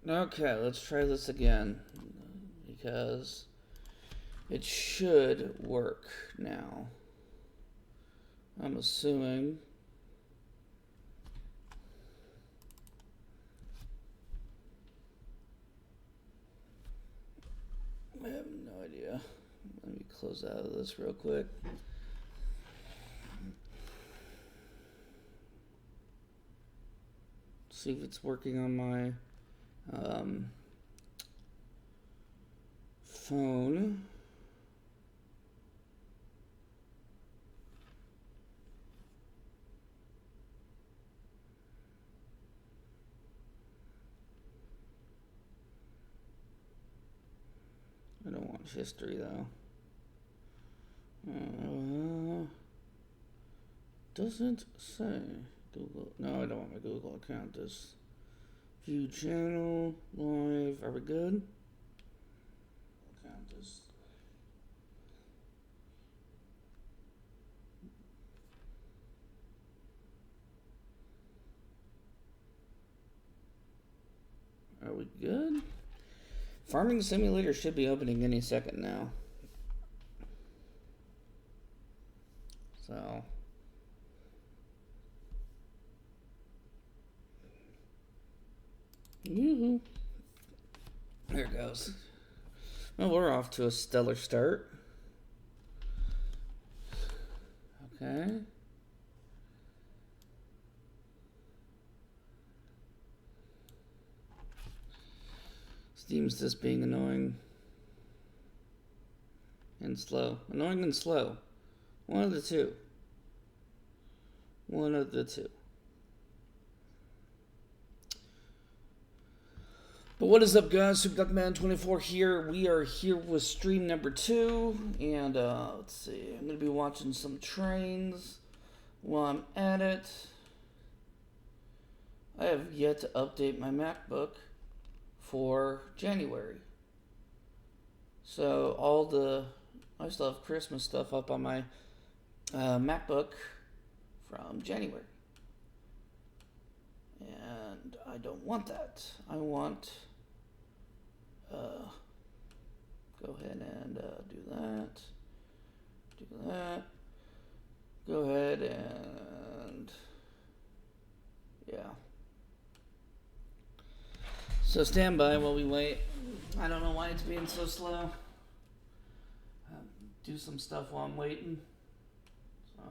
Okay, let's try this again because it should work now. I'm assuming. I have no idea. Let me close out of this real quick. See if it's working on my phone. I don't want history though. Doesn't say Google. No, I don't want my Google account. Just view channel live. Are we good? Account this. Are we good? Farming Simulator should be opening any second now. So. Yoo-hoo. There it goes. Well, we're off to a stellar start. Okay. Steam's just being annoying and slow. Annoying and slow. One of the two. One of the two. But what is up, guys? SuperDuckman24 here. We are here with stream number 2. And let's see. I'm going to be watching some trains while I'm at it. I have yet to update my MacBook for January. So I still have Christmas stuff up on my MacBook from January. And I don't want that. I want, go ahead and do that. Do that. Go ahead and, yeah. So stand by while we wait. I don't know why it's being so slow. Do some stuff while I'm waiting. So,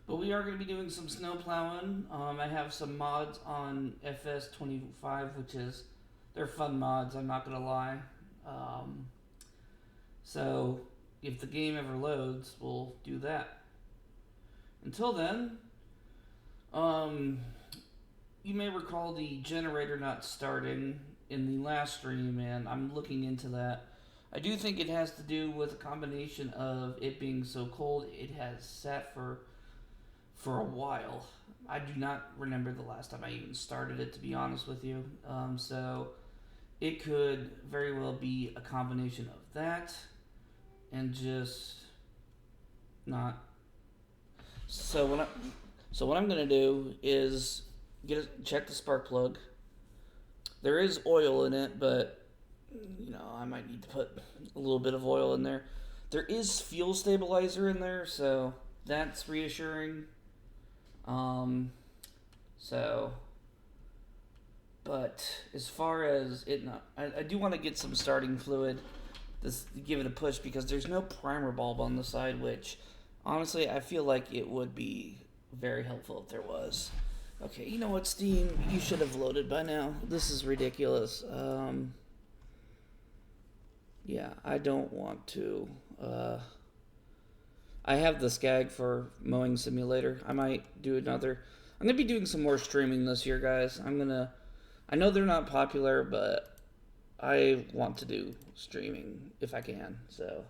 but we are going to be doing some snow plowing. I have some mods on FS25, which is, they're fun mods, I'm not going to lie. So if the game ever loads, we'll do that. Until then, you may recall the generator not starting in the last stream, and I'm looking into that. I do think it has to do with a combination of it being so cold. It has sat for a while. I do not remember the last time I even started it, to be honest with you. So it could very well be a combination of that and just not. So what I'm gonna do is check the spark plug. There is oil in it, but you know, I might need to put a little bit of oil in there. There is fuel stabilizer in there, so that's reassuring. But as far as it not, I do want to get some starting fluid, give it a push, because there's no primer bulb on the side, which honestly I feel like it would be very helpful if there was. Okay, you know what, Steam, you should have loaded by now. This is ridiculous. Yeah, I don't want to. I have the Skag for Mowing Simulator. I might do another. I'm gonna be doing some more streaming this year, guys. I know they're not popular, but I want to do streaming if I can. So,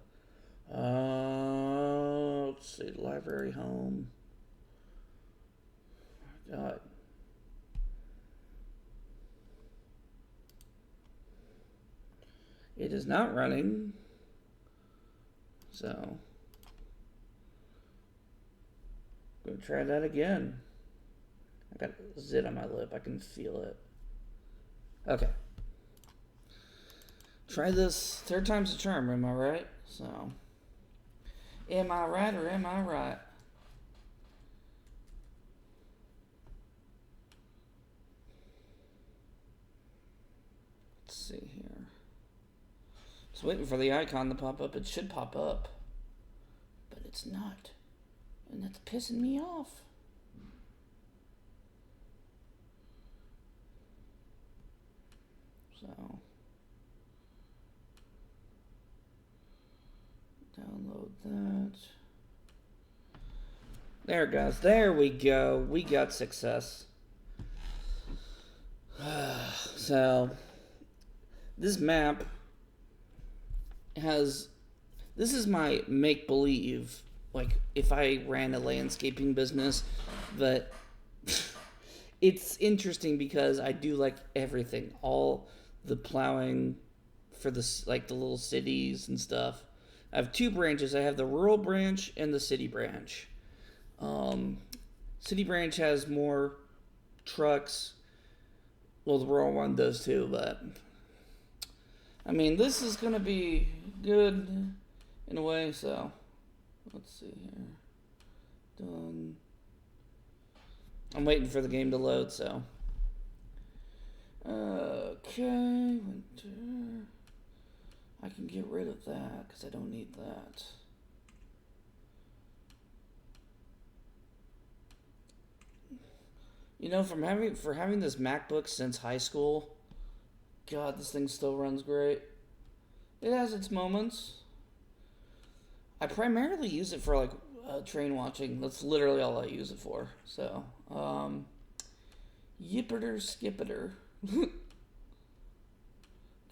let's see, library, home. Oh my God. It is not running. So, I'm gonna try that again. I got zit on my lip. I can feel it. Okay. Try this. Third time's a charm, am I right? So, am I right or am I right? Let's see here. Just waiting for the icon to pop up. It should pop up, but it's not. And that's pissing me off. So, download that. There it goes. There we go. We got success. So, this map has... This is my make-believe, like, if I ran a landscaping business, but it's interesting because I do, like, everything. All the plowing for the, like, the little cities and stuff. I have two branches. I have the rural branch and the city branch. City branch has more trucks. Well, the rural one does too, but I mean, this is gonna be good in a way. So let's see here. Done. I'm waiting for the game to load. So okay, winter. I can get rid of that because I don't need that. You know, for having this MacBook since high school, God, this thing still runs great. It has its moments. I primarily use it for like train watching. That's literally all I use it for. So, yipperter skipperter.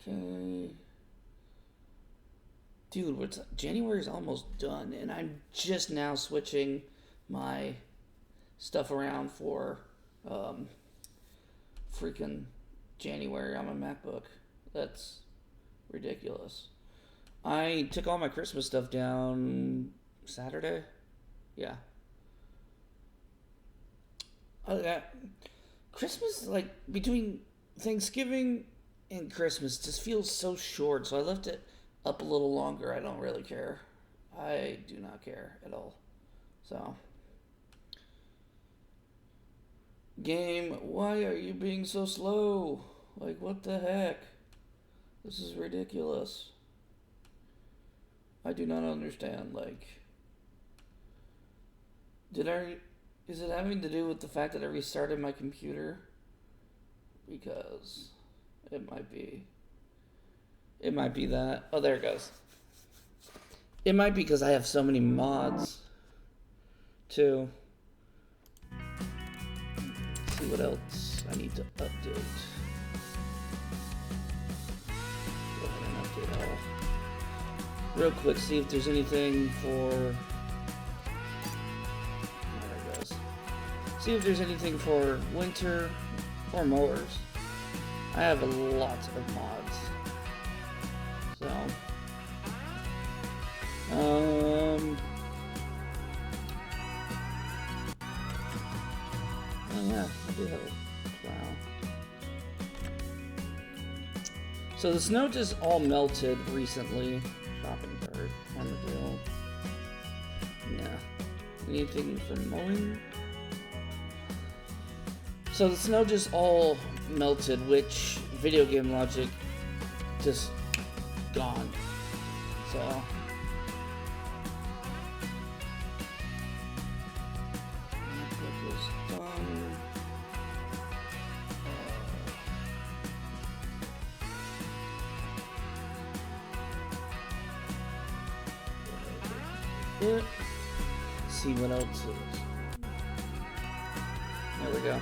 Okay. Dude, January's almost done, and I'm just now switching my stuff around for freaking January on my MacBook. That's ridiculous. I took all my Christmas stuff down Saturday. Yeah. Christmas, like, between Thanksgiving and Christmas just feels so short, so I left it up a little longer. I don't really care. I do not care at all. So, game, why are you being so slow? Like, what the heck? This is ridiculous. I do not understand. Like, is it having to do with the fact that I restarted my computer? Because it might be. It might be that. Oh, there it goes. It might be because I have so many mods, too. Let's see what else I need to update. Go ahead and update all. Real quick, see if there's anything for... There it goes. See if there's anything for winter or mowers. I have a lot of mods. So, oh yeah, I do have a plow. So the snow just all melted recently. Shopping cart on the deal. Yeah. Anything for mowing? So the snow just all melted, which video game logic just gone. So MacBook is done. Let's see what else is. There we go.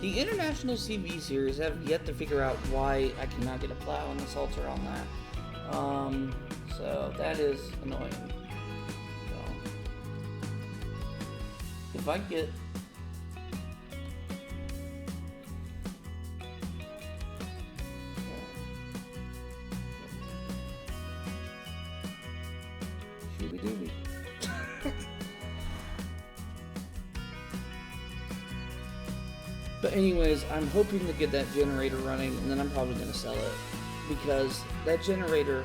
The International CV series have yet to figure out why I cannot get a plow and assault on that. So that is annoying. So if I get shooby dooby. But anyways, I'm hoping to get that generator running, and then I'm probably going to sell it. Because that generator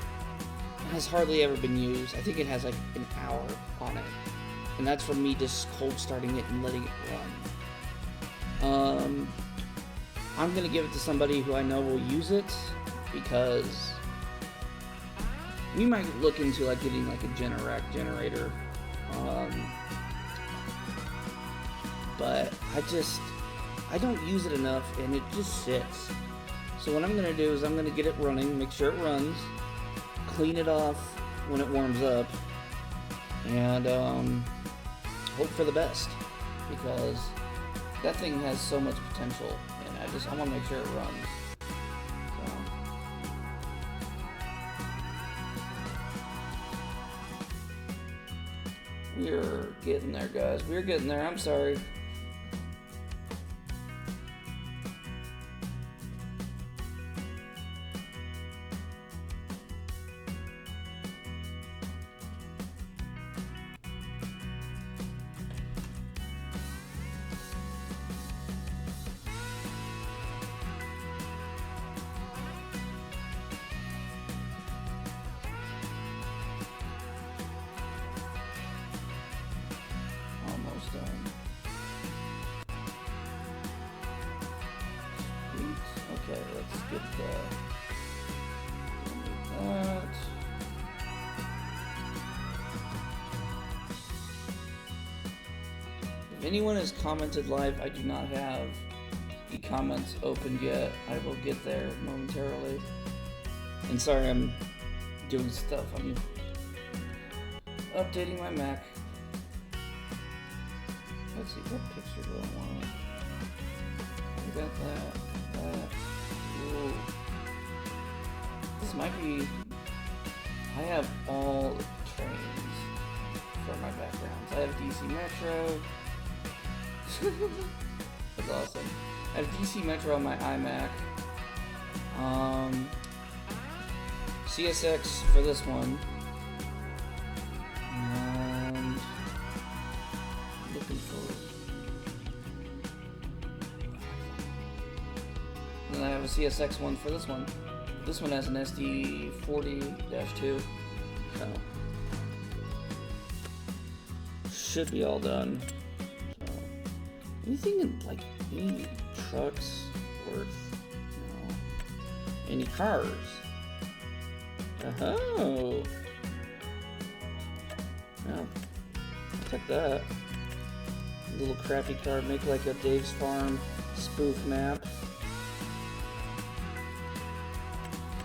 has hardly ever been used. I think it has like an hour on it. And that's from me just cold starting it and letting it run. I'm going to give it to somebody who I know will use it, because we might look into like getting like a Generac generator. But I don't use it enough, and it just sits. So what I'm going to do is I'm going to get it running, make sure it runs, clean it off when it warms up, and hope for the best, because that thing has so much potential, and I want to make sure it runs. So. We're getting there, guys. We're getting there. I'm sorry. Almost done. Sweet. Okay, let's get that. If anyone has commented live, I do not have the comments opened yet. I will get there momentarily. And sorry, I'm doing stuff. I'm updating my Mac. Let's see, what picture do I want? I got that. Ooh. This might be... I have all trains for my backgrounds. I have DC Metro. That's awesome. I have DC Metro on my iMac. CSX for this one. And looking for... Then I have a CSX one for this one. This one has an SD40-2. So should be all done. So anything in like any trucks worth, any cars. Oh. Yeah. Check that. Little crappy car, make like a Dave's Farm spoof map.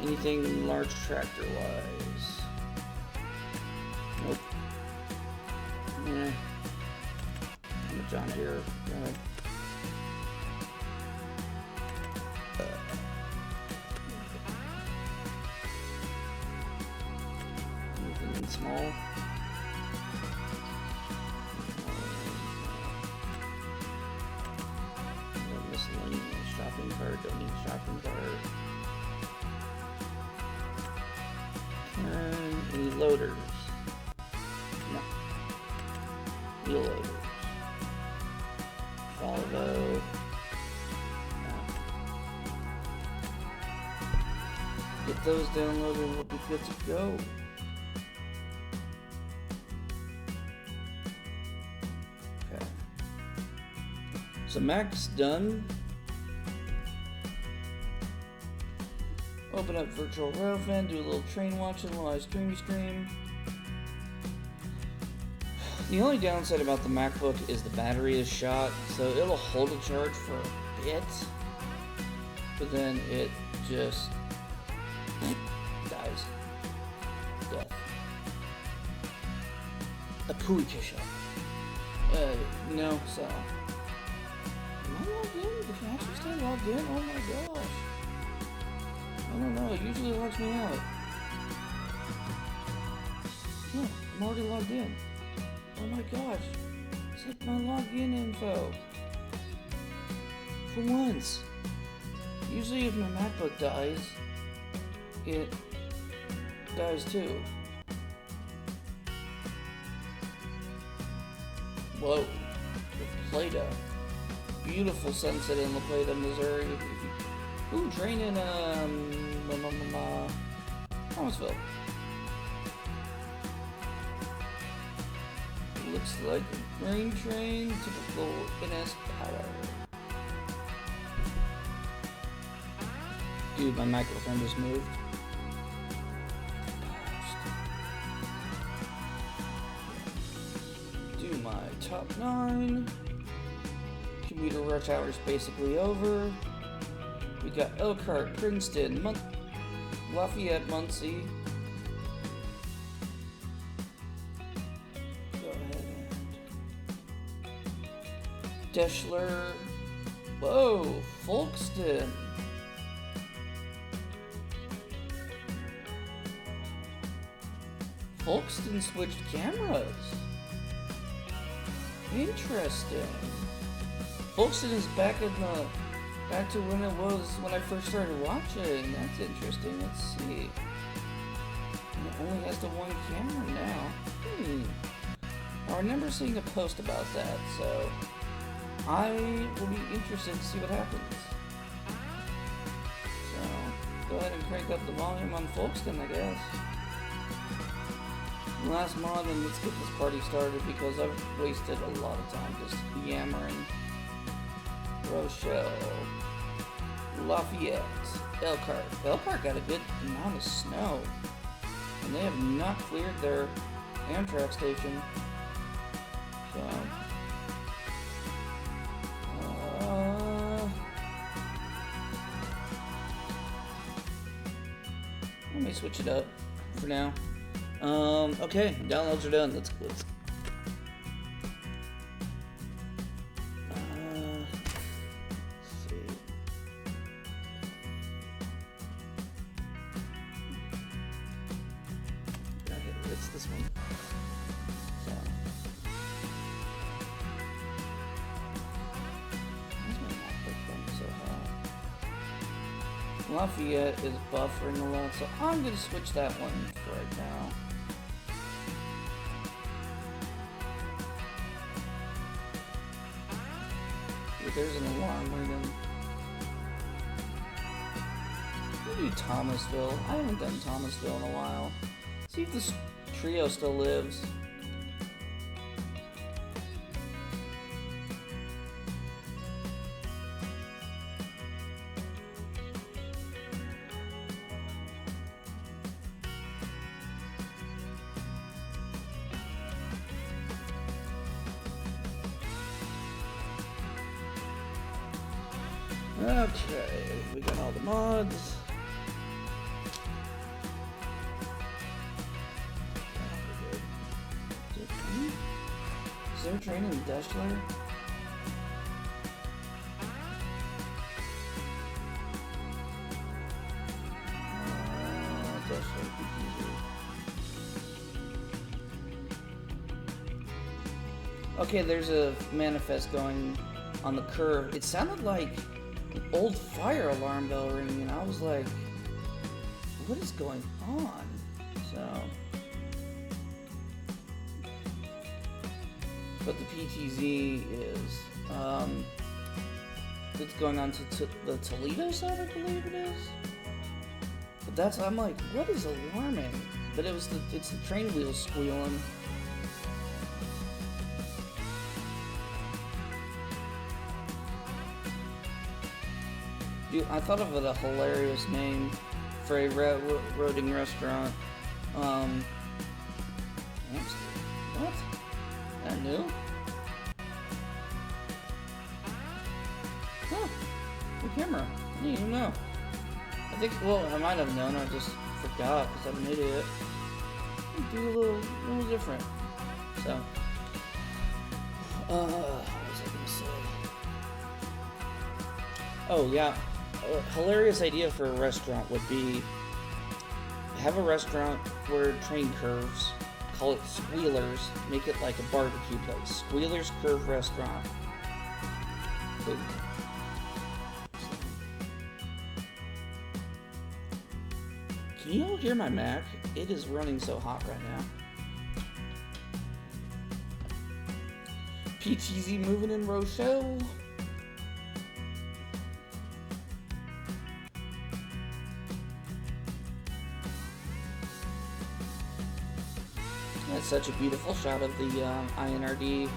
Anything large tractor wise? Nope. Yeah. I'm a John Deere guy. Anything small? Miscellaneous shopping cart, don't need shopping cart. Any loaders? No. Wheel loaders. Volvo. No. Get those downloaded, we'll be good to go. Okay. So Mac's done. Open up virtual railfan, do a little train watching while I stream. The only downside about the MacBook is the battery is shot, so it'll hold a charge for a bit, but then it just dies. Death. A pooey kisha. No, so. Am I logged in? Did I actually stay logged in? Oh my gosh. I don't know, it usually logs me out. No, I'm already logged in. Oh my gosh. It's like my login info. For once. Usually if my MacBook dies, it dies too. Whoa. The Play-Doh. beautiful sunset in La Plata, Missouri. Ooh, train in Thomasville. Looks like a grain train, typical NS power. Dude, my microphone just moved. Do my top 9. Commuter rush hour is basically over. We got Elkhart, Princeton, Lafayette, Muncie. Go ahead and Deschler. Whoa, Folkston. Folkston switched cameras. Interesting. Folkston is back to when it was when I first started watching. That's interesting. Let's see. And it only has the one camera now. I remember seeing a post about that, so I will be interested to see what happens. So go ahead and crank up the volume on Folkston, I guess. Last mod, and let's get this party started because I've wasted a lot of time just yammering. Rochelle, Lafayette, Elkhart. Elkhart got a good amount of snow, and they have not cleared their Amtrak station. So, let me switch it up for now. Okay, downloads are done. Let's see. It's this one. So. Why is my MacBook phone so hot? Lafayette is buffering a lot, so I'm gonna switch that one for right now. There's an alarm right then. We'll do Thomasville. I haven't done Thomasville in a while. See if this trio still lives. Okay, we got all the mods. Is there a train in Deschler? Okay, there's a manifest going on the curve. It sounded like an old fire alarm bell ringing, and I was like, what is going on? So, but the PTZ is, it's going on to the Toledo side, I believe it is. But that's, I'm like, what is alarming? But it's the train wheels squealing. Dude, I thought of a hilarious name for a roading restaurant. What? That new? Huh. The camera. I didn't even know. I think, well, I might have known, I just forgot because I'm an idiot. Do a little different. So, what was I gonna say? Oh, yeah. A hilarious idea for a restaurant would be have a restaurant where train curves, call it Squealers, make it like a barbecue place. Squealers Curve Restaurant. Boom. Can you all hear my Mac? It is running so hot right now. PTZ moving in Rochelle. That's such a beautiful shot of the INRD.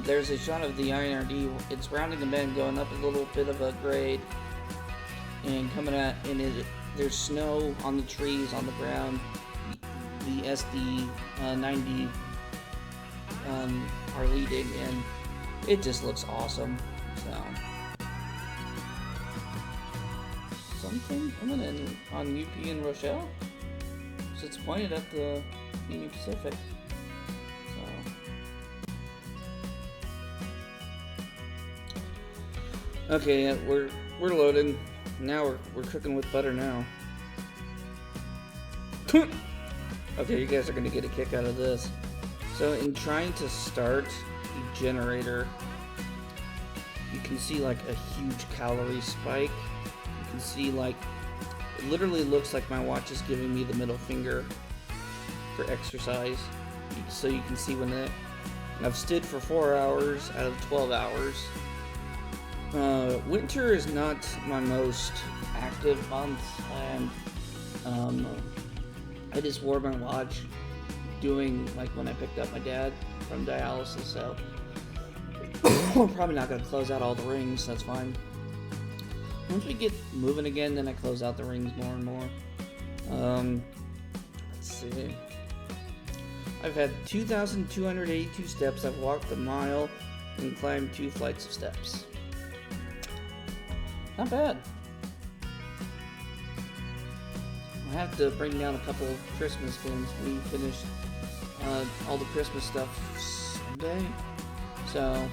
There's a shot of the INRD. It's rounding the bend, going up a little bit of a grade, and coming at, and there's snow on the trees, on the ground. The SD90 are leading, and it just looks awesome. So something coming in on UP and Rochelle. So it's pointed at the Union Pacific. So okay, yeah, we're loading. Now we're cooking with butter now. Okay, you guys are gonna get a kick out of this. So in trying to start the generator, you can see like a huge calorie spike. You can see like, it literally looks like my watch is giving me the middle finger for exercise. So you can see when that, and I've stood for 4 hours out of 12 hours. Winter is not my most active month, and I just wore my watch doing like when I picked up my dad from dialysis, so I'm probably not going to close out all the rings. That's fine. Once we get moving again, then I close out the rings more and more. Let's see. I've had 2,282 steps. I've walked a mile and climbed 2 flights of steps. Not bad. I have to bring down a couple of Christmas things. We finished all the Christmas stuff Sunday, so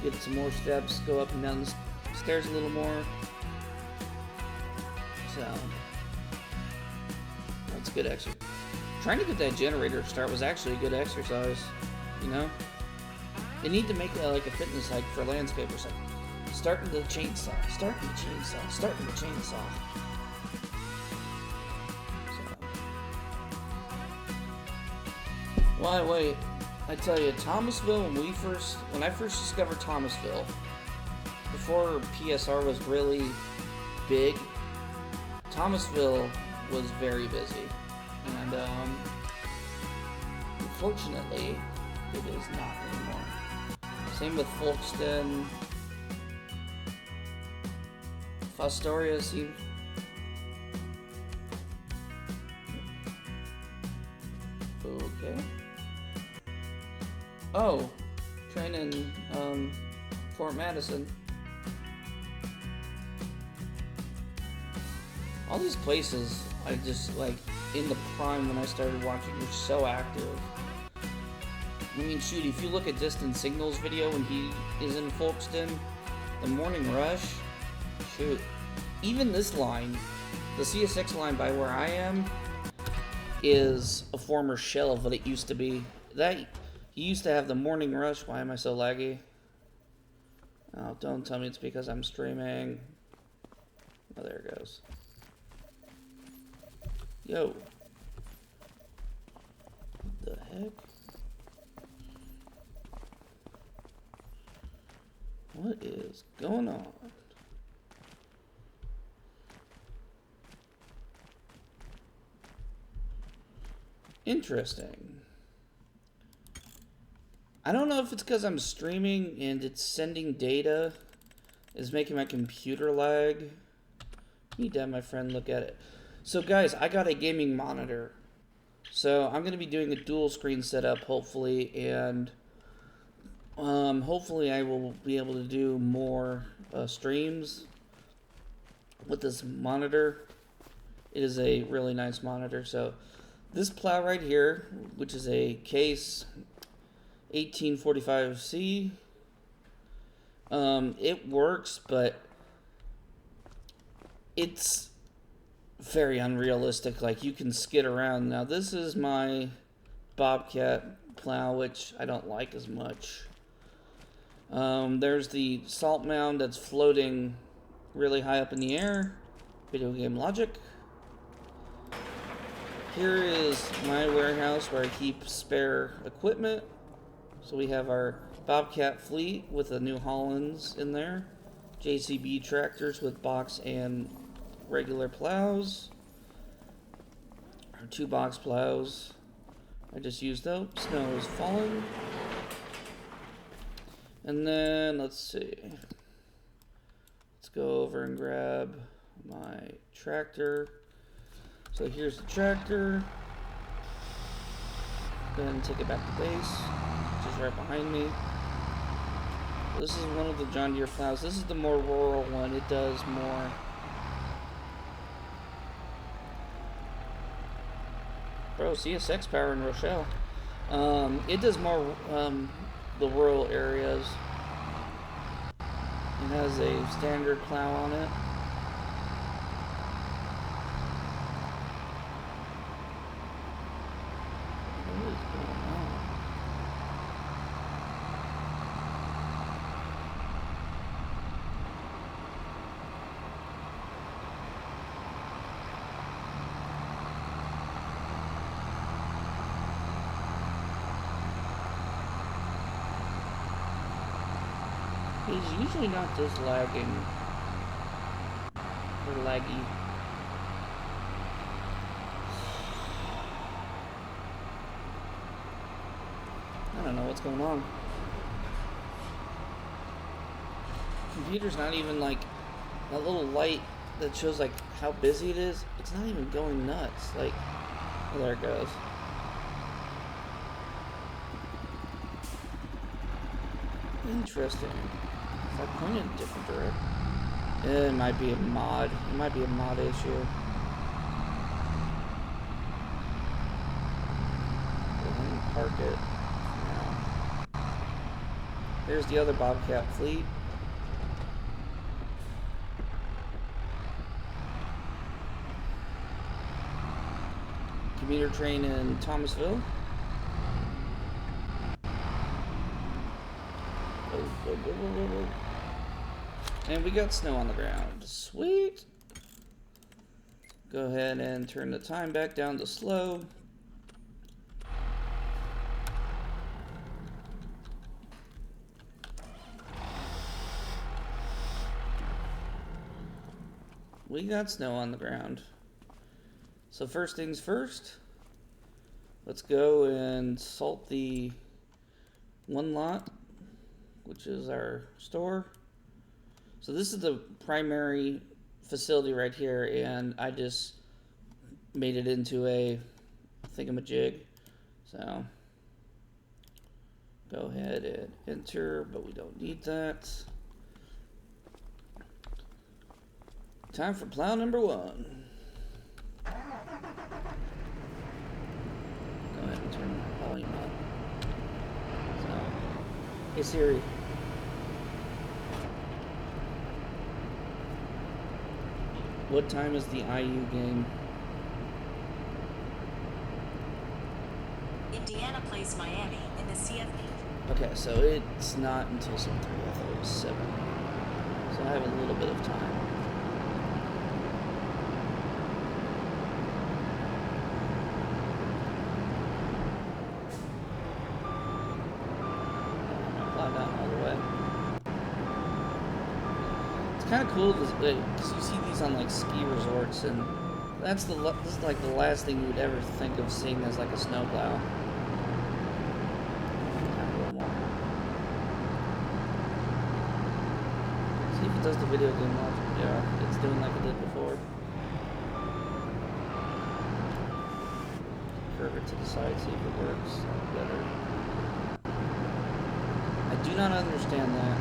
get some more steps, go up and down the stairs a little more. So that's good exercise. Trying to get that generator to start was actually a good exercise. You know, they need to make like a fitness hike for landscapers. Like starting the chainsaw, starting the chainsaw, starting the chainsaw. Well, wait, I tell you, Thomasville, when I first discovered Thomasville, before PSR was really big, Thomasville was very busy, and unfortunately, it is not anymore. Same with Folkston. Fostoria seems... Okay. Oh, training Fort Madison. All these places, I just like in the prime when I started watching, were so active. I mean, shoot, if you look at Distant Signal's video when he is in Folkston, the morning rush, shoot, even this line, the CSX line by where I am, is a former shell of what it used to be. That he used to have the morning rush. Why am I so laggy? Oh, don't tell me it's because I'm streaming. Oh, there it goes. Yo. What the heck? What is going on? Interesting. I don't know if it's because I'm streaming and it's sending data is making my computer lag. Need to have my friend look at it. So guys, I got a gaming monitor. So I'm going to be doing a dual screen setup hopefully, and hopefully I will be able to do more streams with this monitor. It is a really nice monitor. So this plow right here, which is a Case 1845C, it works, but it's very unrealistic. Like, you can skid around. Now, this is my Bobcat plow, which I don't like as much. There's the salt mound that's floating really high up in the air. Video game logic. Here is my warehouse where I keep spare equipment. So we have our Bobcat fleet with the New Hollands in there. JCB tractors with box and regular plows. Our 2 box plows. I just used up. Snow is falling. And then, let's see. Let's go over and grab my tractor. So here's the tractor. Go ahead and take it back to base, which is right behind me. This is one of the John Deere plows. This is the more rural one. It does more. Bro, CSX power in Rochelle. It does more the rural areas. It has a standard plow on it. What is going on? He's usually not this lagging or laggy. I don't know what's going on. Computer's not even like that little light that shows like how busy it is. It's not even going nuts. Like, oh, there it goes. Interesting. If I point in a different direction, it might be a mod. It might be a mod issue. Go ahead and park it. Now, there's the other Bobcat fleet. Commuter train in Thomasville. And we got snow on the ground. Sweet. Go ahead and turn the time back down to slow. We got snow on the ground. So first things first, let's go and salt the one lot, which is our store. So this is the primary facility right here, and I just made it into a thingamajig. So go ahead and enter, but we don't need that. Time for plow number 1. Go ahead and turn my volume up. So, hey Siri. What time is the IU game? Indiana plays Miami in the CFP. Okay, so it's not until 7:30. I thought it was 7. So I have a little bit of time. Kind of cool because you see these on like ski resorts, and this is like the last thing you would ever think of seeing as like a snowplow. A little more. See if it does the video game logic. Yeah, it's doing like it did before. Curve it to the side, see if it works better. I do not understand that.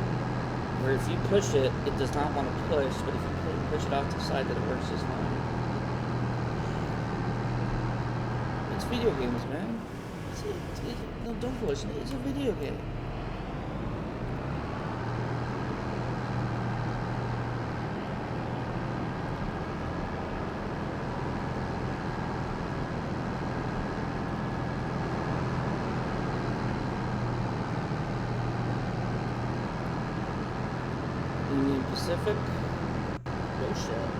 Where if you push it, it does not want to push, but if you push it off to the side, then it works just fine. It's video games, man. No, don't push it. It's a video game. Union Pacific. No shit.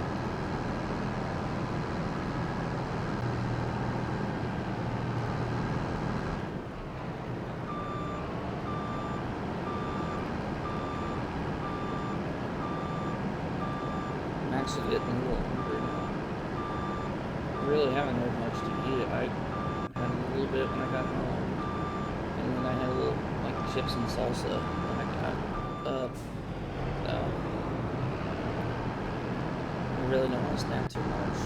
I'm actually getting a little hungry now. I really haven't had much to eat. I had a little bit when I got home. And then I had a little, like, chips and salsa when I got up. So, I really don't want to snack too much.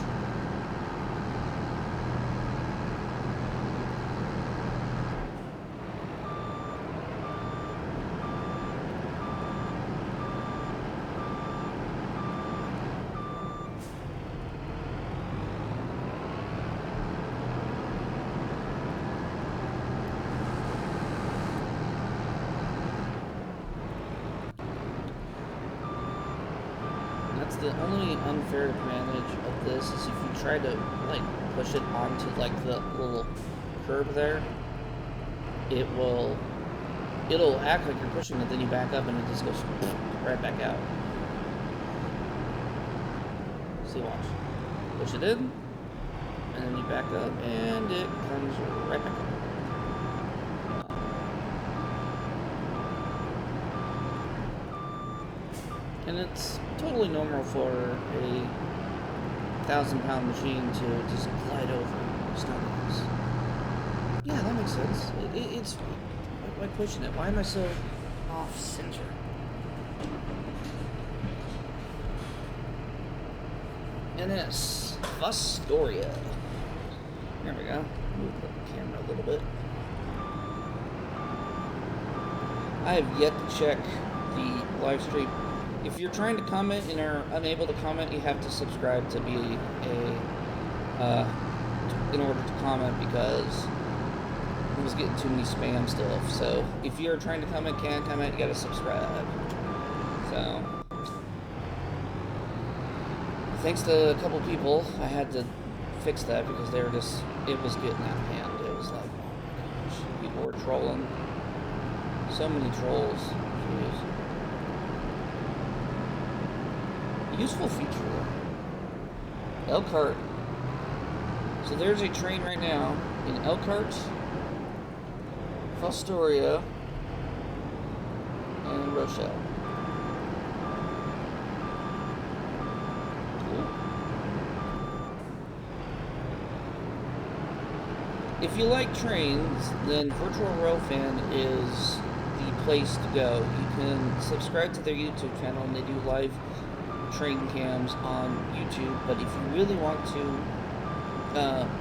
That's the only unfair advantage of this is if you try to like push it onto like the little curb there, it'll act like you're pushing it, then you back up and it just goes right back out. See, watch. Push it in, and then you back up, and it comes right back up. And it's totally normal for a 1,000-pound machine to just glide over stones. Yeah, that makes sense. It's why pushing it? Why am I so off center? NS Fostoria. There we go. Move the camera a little bit. I have yet to check the live stream. If you're trying to comment and are unable to comment, you have to subscribe to be in order to comment, because I was getting too many spam stuff. So if you're trying to comment, you gotta subscribe. So thanks to a couple people, I had to fix that because they were just, it was getting out of hand. It was like, oh my gosh, people were trolling. So many trolls. Jeez. Useful feature. Elkhart. So there's a train right now in Elkhart, Fostoria, and Rochelle. Cool. If you like trains, then Virtual Railfan is the place to go. You can subscribe to their YouTube channel, and they do live train cams on YouTube, but if you really want to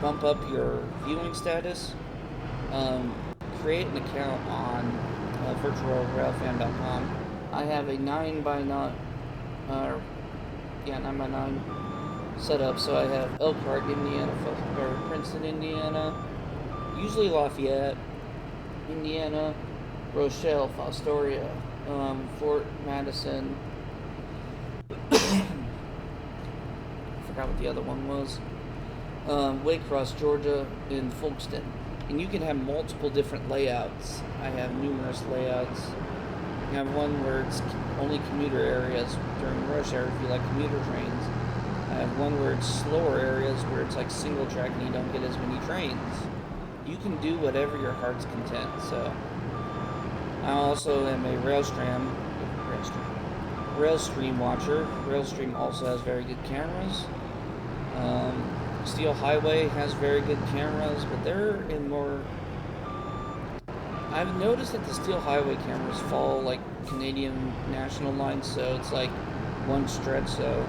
bump up your viewing status, create an account on virtualrailfan.com. I have a 9x9 set up, so I have Elkhart, Indiana, or Princeton, Indiana, usually Lafayette, Indiana, Rochelle, Fostoria, Fort Madison. I forgot what the other one was. Waycross, Georgia, and Folkston. And you can have multiple different layouts. I have numerous layouts. I have one where it's only commuter areas during rush hour if you like commuter trains. I have one where it's slower areas where it's like single track and you don't get as many trains. You can do whatever your heart's content. So I also am a Railstream watcher. Railstream also has very good cameras. Steel Highway has very good cameras, but they're in more... I've noticed that the Steel Highway cameras follow like Canadian national lines, so it's like one stretch. So,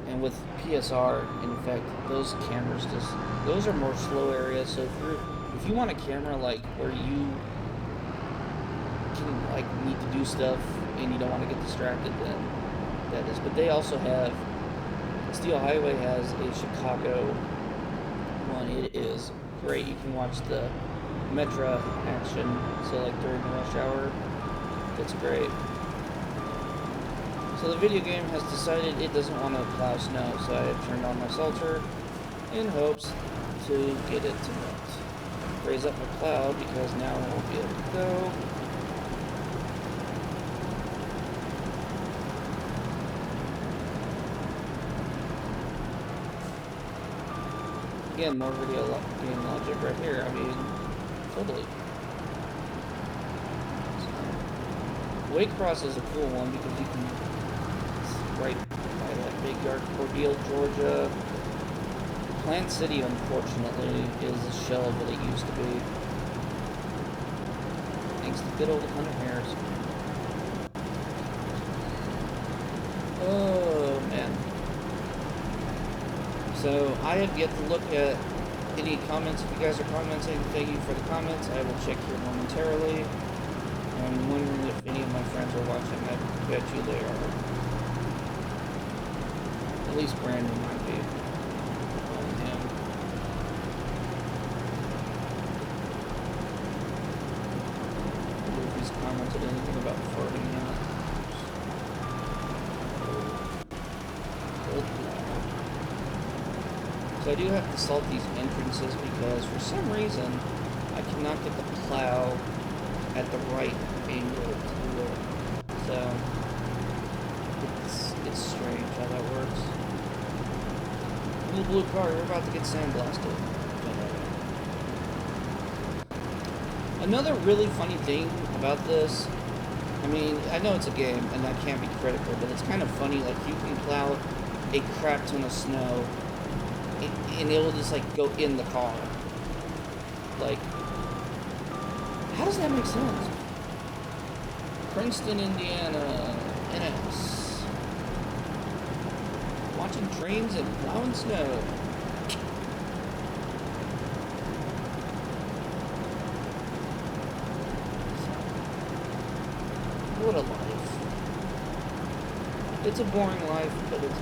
and with PSR, in fact, those cameras those are more slow areas. So if you want a camera like where you can like need to do stuff and you don't want to get distracted, then that is. But they also have, Steel Highway has a Chicago one. It is great. You can watch the Metra action, so like during the rush hour, it's great. So the video game has decided it doesn't want to plow snow, so I have turned on my salter in hopes to get it to melt. Raise up my plow because now I won't be able to go. Again, more video game logic right here. I mean, totally. So, Waycross is a cool one because you can, it's right by that big yard, Cordele, Georgia, Plant City, unfortunately, is a shell of what it used to be. Thanks to good old Hunter Harris. Oh, man. So, I have yet to look at any comments. If you guys are commenting, thank you for the comments. I will check here momentarily. I'm wondering if any of my friends are watching. I bet you they are. At least Brandon might be. Him. I wonder if he's commented anything about farting yet. So I do have to salt these entrances because for some reason I cannot get the plow at the right angle to it. So it's strange how that works. Little blue car, you're about to get sandblasted. Another really funny thing about this, I mean, I know it's a game and that can't be critical, but it's kind of funny. Like, you can plow a crap ton of snow and it will just like go in the car. Like, how does that make sense? Princeton, Indiana, NS. Watching trains and plowing snow. What a life. It's a boring life, but it's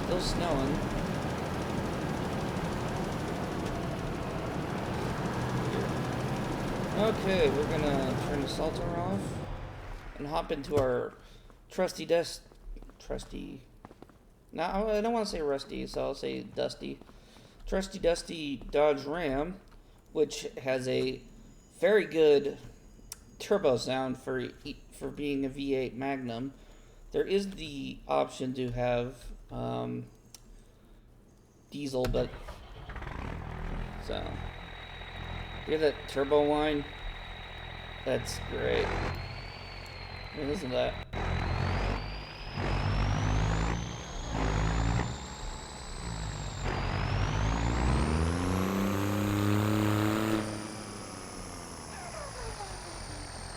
still snowing. Okay, we're gonna turn the salter off and hop into our trusty no, I don't want to say rusty, so I'll say dusty. Trusty dusty Dodge Ram, which has a very good turbo sound for being a V8 Magnum. There is the option to have diesel, but so hear that turbo whine? That's great. I mean, listen to that.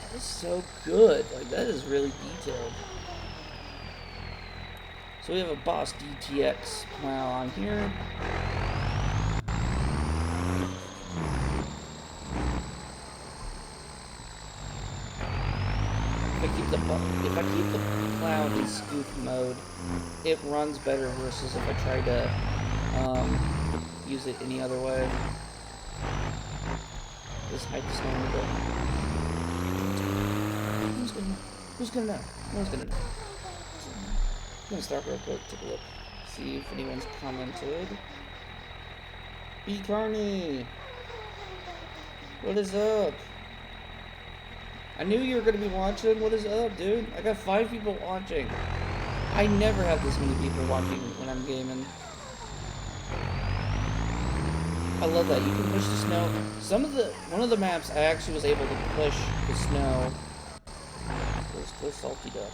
That is so good. Like, that is really detailed. So we have a Boss DTX plow on here. If I keep the plow in scoop mode, it runs better versus if I try to use it any other way. This might just know a bit. Who's gonna know? No one's gonna know. I'm gonna start real quick, take a look, see if anyone's commented. B. Carney, what is up? I knew you were going to be watching. What is up, dude? I got 5 people watching. I never have this many people watching when I'm gaming. I love that. You can push the snow. One of the maps, I actually was able to push the snow. Where's the salty duck?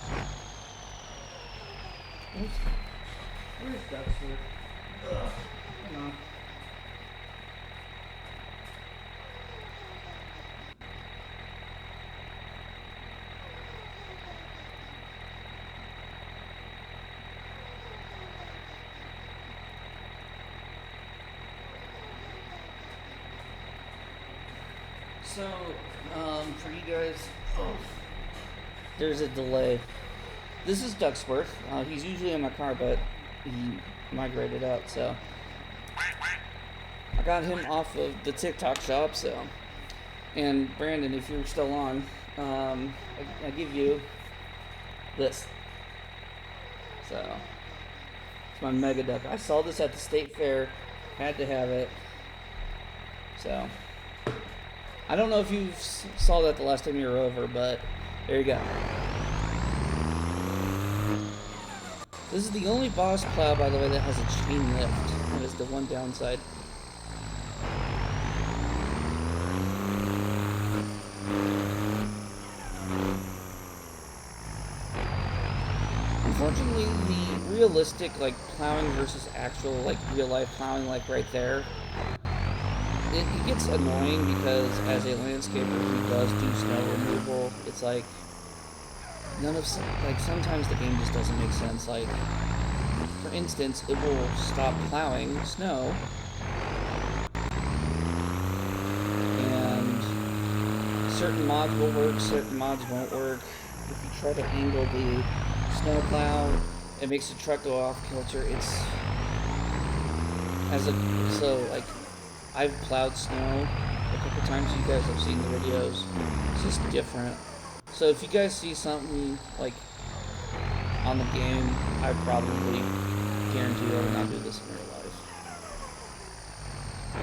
Where's Dexter? Come on. So, for you guys, there's a delay. This is Ducksworth. He's usually in my car, but he migrated out, so I got him off of the TikTok shop, so. And Brandon, if you're still on, I give you this. So, it's my Mega Duck. I saw this at the state fair, had to have it. So, I don't know if you saw that the last time you were over, but there you go. This is the only Boss plow, by the way, that has a chain lift. That is the one downside. Unfortunately, the realistic, like, plowing versus actual, like, real-life plowing, like, right there, it gets annoying because as a landscaper who does do snow removal, it's like, sometimes the game just doesn't make sense. Like, for instance, it will stop plowing snow, and certain mods will work, certain mods won't work. If you try to angle the snow plow, it makes the truck go off kilter. Like, I've plowed snow a couple times. You guys have seen the videos. It's just different. So if you guys see something like on the game, I probably guarantee I will not do this in real life.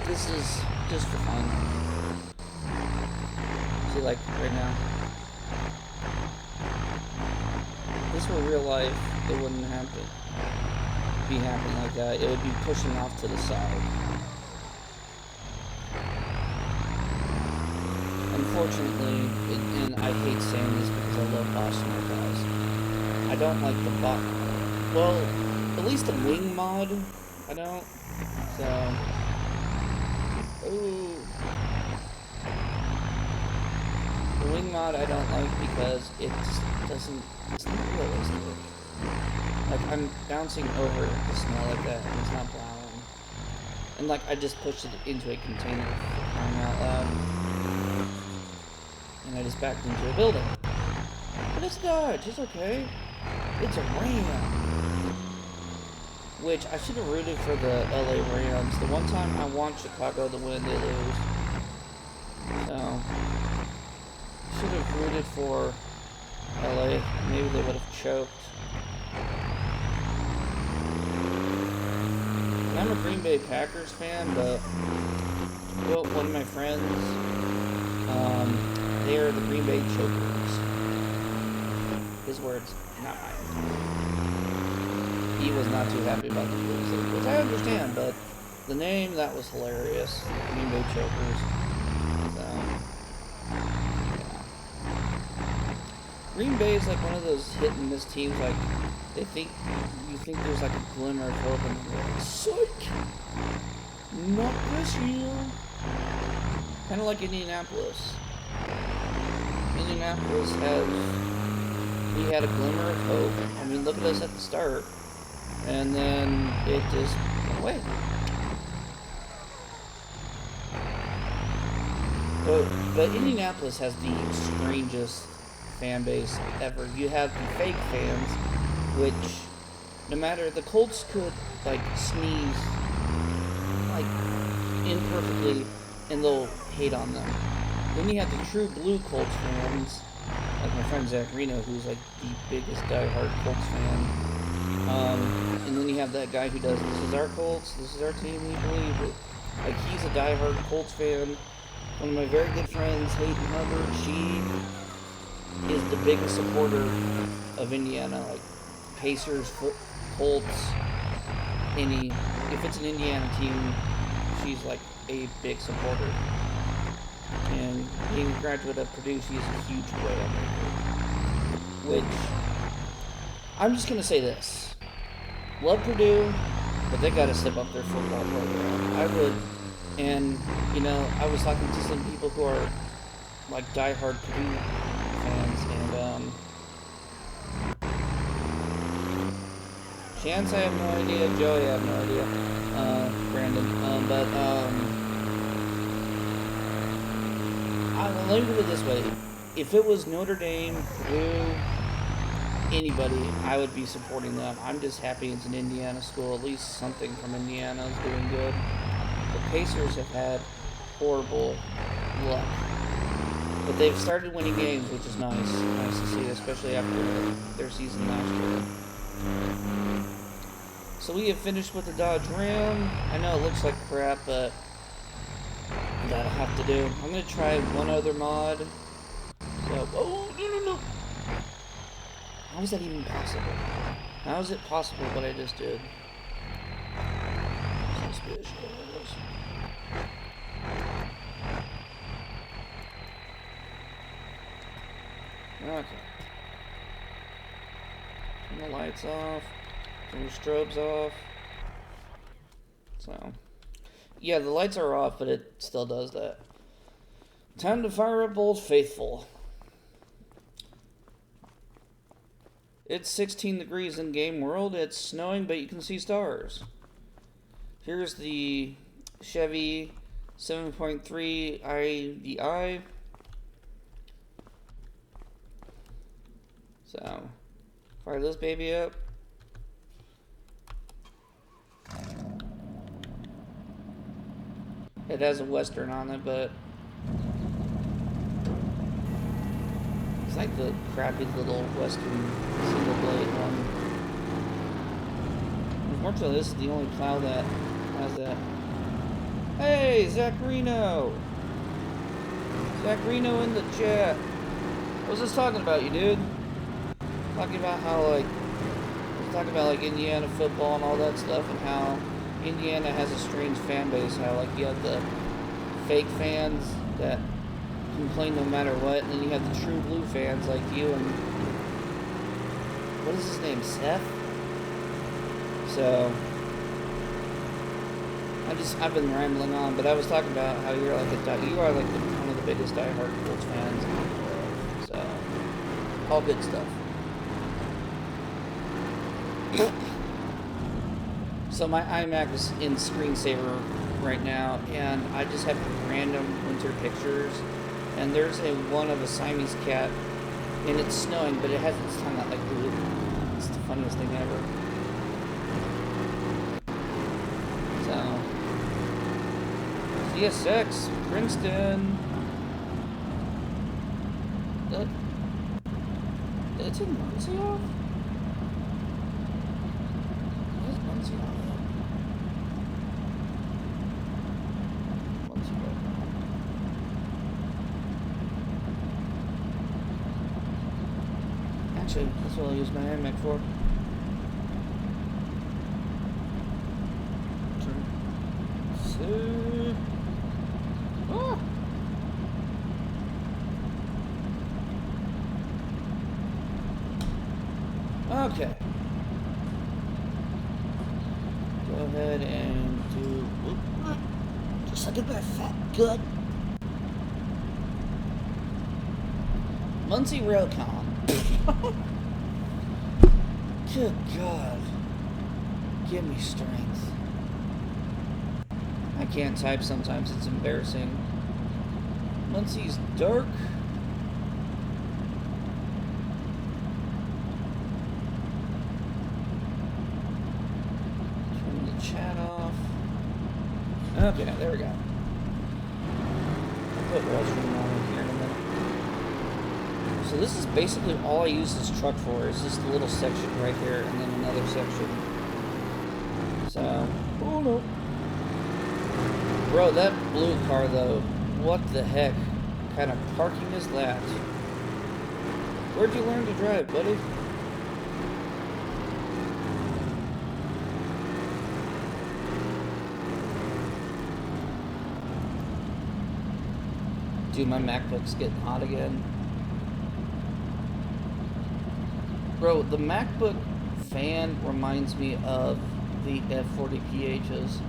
This is just for fun. See, like right now, if this were real life, it wouldn't be happening like that. It would be pushing off to the side. Unfortunately, and I hate saying this because I love Boston cars. I don't like the well, at least the wing mod, I don't. So, ooh. The wing mod I don't like because it's not realistic. Like, I'm bouncing over the snow like that, and it's not plowing. And, like, I just pushed it into a container for crying out loud. And I just backed into a building. But it's Dodge, it's okay. It's a Ram. Which, I should have rooted for the LA Rams. The one time I want Chicago to win, they lose. So, should have rooted for LA. Maybe they would have choked. I'm a Green Bay Packers fan, but one of my friends, they are the Green Bay Chokers. His words, not mine. He was not too happy about the Blues, which I understand, but the name, that was hilarious. Green Bay Chokers. So, yeah. Green Bay is like one of those hit and miss teams, like, you think there's like a glimmer of hope, and you're like, psych! Not this year! Kind of like Indianapolis. Indianapolis we had a glimmer of hope. I mean, look at us at the start. And then it just went away. But Indianapolis has the strangest fan base ever. You have the fake fans, which, no matter, the Colts could, like, sneeze, like, imperfectly, and they'll hate on them. Then you have the true blue Colts fans, like my friend Zach Reno, who's, like, the biggest diehard Colts fan. And then you have that guy who does, this is our Colts, this is our team, we believe it. Like, he's a diehard Colts fan. One of my very good friends, Hayden Hubbard, she is the biggest supporter of Indiana, like, Pacers, Colts, if it's an Indiana team, she's like a big supporter. And being a graduate of Purdue, she's a huge whale maker. Which, I'm just going to say this. Love Purdue, but they got to step up their football program. I would, and, you know, I was talking to some people who are, like, diehard Purdue fans, and, Chance, I have no idea. Joey, I have no idea. Brandon. Let me put it this way. If it was Notre Dame, Purdue, anybody, I would be supporting them. I'm just happy it's an Indiana school. At least something from Indiana is doing good. The Pacers have had horrible luck. But they've started winning games, which is nice. Nice to see, especially after their season last year. So we have finished with the Dodge Ram. I know it looks like crap, but that'll have to do. I'm going to try one other mod. So, oh, no. How is that even possible? How is it possible what I just did? Suspicious. Okay. Turn the lights off. Turn your strobes off. So, yeah, the lights are off, but it still does that. Time to fire up Old Faithful. It's 16 degrees in Game World. It's snowing, but you can see stars. Here's the Chevy 7.3 IDI. So, fire this baby up. It has a Western on it, but it's like the crappy little Western single blade one. Unfortunately, this is the only plow that has that. Hey, Zacharino! Zacharino in the chat. I was just talking about you, dude. Talking about how, like, Indiana football and all that stuff, and how Indiana has a strange fan base. How, like, you have the fake fans that complain no matter what, and then you have the true blue fans like you and what is his name, Seth? So I've been rambling on, but I was talking about how you are like one of the biggest diehard Colts fans in the world. So all good stuff. So my iMac is in screensaver right now, and I just have random winter pictures. And there's one of a Siamese cat, and it's snowing, but it has its tongue out like glue. It's the funniest thing ever. So, CSX, Princeton. It's in Muncie off? Where's Muncie off? Actually, that's what I'll use my iMac for. So, oh. Okay. Go ahead and do just like a bit fat good. Muncie Railcom. Good God. Give me strength. I can't type sometimes, it's embarrassing. Muncie's dark. Turn the chat off. Okay, there we go. I'll put restroom on here in a minute. So this is basically all I use this truck for, is just a little section right here and then another section. So, oh no. Bro, that blue car though, what the heck kind of parking is that? Where'd you learn to drive, buddy? Dude, my MacBook's getting hot again. Bro, the MacBook fan reminds me of the F40PHs.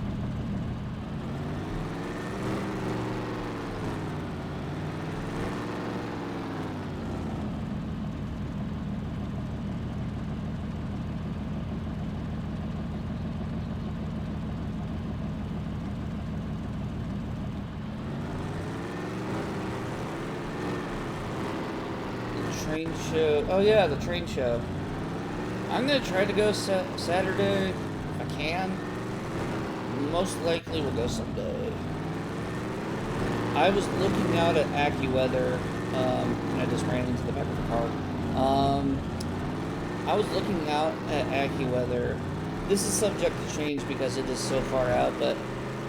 Train show. Oh yeah, the train show. I'm gonna try to go Saturday if I can. Most likely we'll go someday. I was looking out at AccuWeather. I just ran into the back of the car. I was looking out at AccuWeather. This is subject to change because it is so far out, but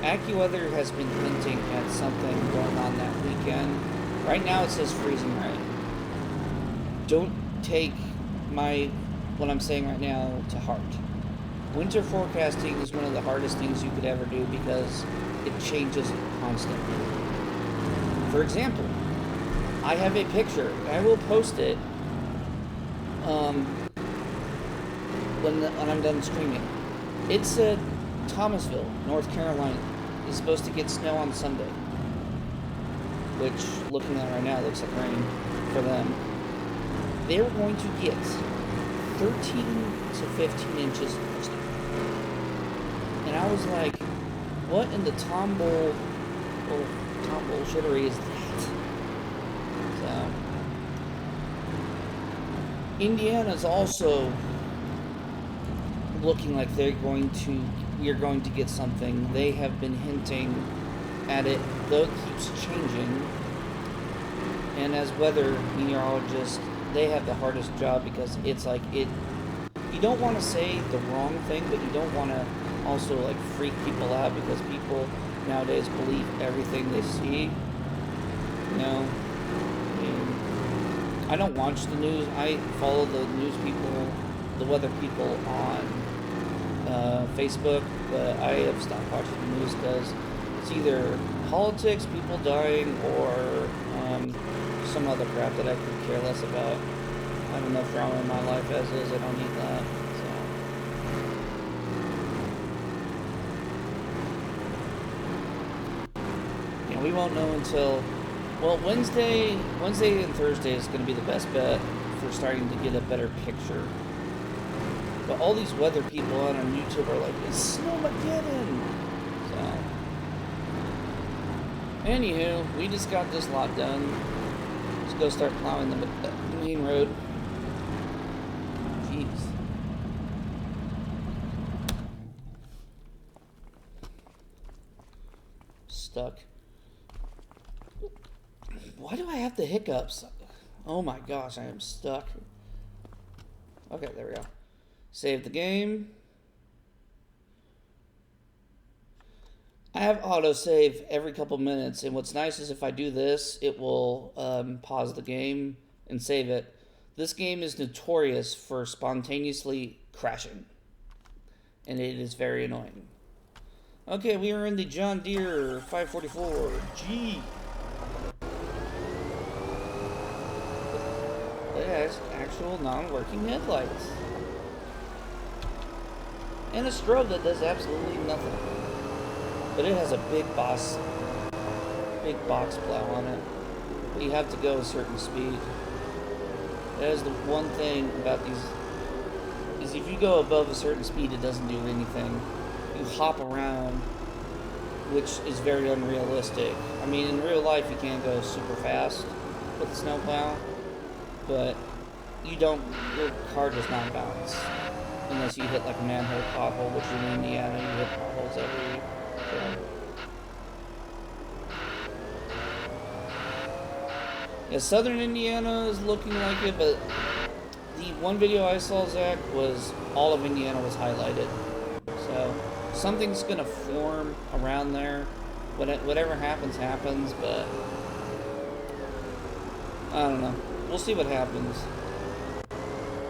AccuWeather has been hinting at something going on that weekend. Right now it says freezing rain. Don't take what I'm saying right now to heart. Winter forecasting is one of the hardest things you could ever do because it changes constantly. For example, I have a picture. I will post it. when I'm done streaming. It said Thomasville, North Carolina, is supposed to get snow on Sunday, which, looking at it right now, looks like rain for them. They were going to get 13 to 15 inches of snow. And I was like, what in the tombull shittery is that? So, Indiana's also looking like we are going to get something. They have been hinting at it, though it keeps changing. And as weather meteorologists, they have the hardest job because it's like you don't want to say the wrong thing, but you don't want to also like freak people out because people nowadays believe everything they see. You know, I mean, I don't watch the news. I follow the news people, the weather people on Facebook, but I have stopped watching the news because it's either politics, people dying, or some other crap that I could care less about. I have enough drama in my life as is. I don't need that. So, yeah, we won't know until, well, Wednesday and Thursday is going to be the best bet for starting to get a better picture. But all these weather people on YouTube are like, it's Snowmageddon! So, anywho, we just got this lot done. Let's go start plowing the main road. Jeez. Stuck. Why do I have the hiccups? Oh my gosh, I am stuck. Okay, there we go. Save the game. I have autosave every couple minutes, and what's nice is if I do this, it will pause the game and save it. This game is notorious for spontaneously crashing, and it is very annoying. Okay, we are in the John Deere 544G. It has actual non-working headlights. And a strobe that does absolutely nothing. But it has a big box plow on it. But you have to go a certain speed. That is the one thing about these, is if you go above a certain speed, it doesn't do anything. You hop around, which is very unrealistic. I mean, in real life, you can't go super fast with a snowplow, but your car does not bounce. Unless you hit like a manhole pothole, which in Indiana, you hit potholes every week. So. Yeah, southern Indiana is looking like it, but the one video I saw, Zach, was all of Indiana was highlighted. So something's gonna form around there. Whatever happens, happens, but I don't know. We'll see what happens.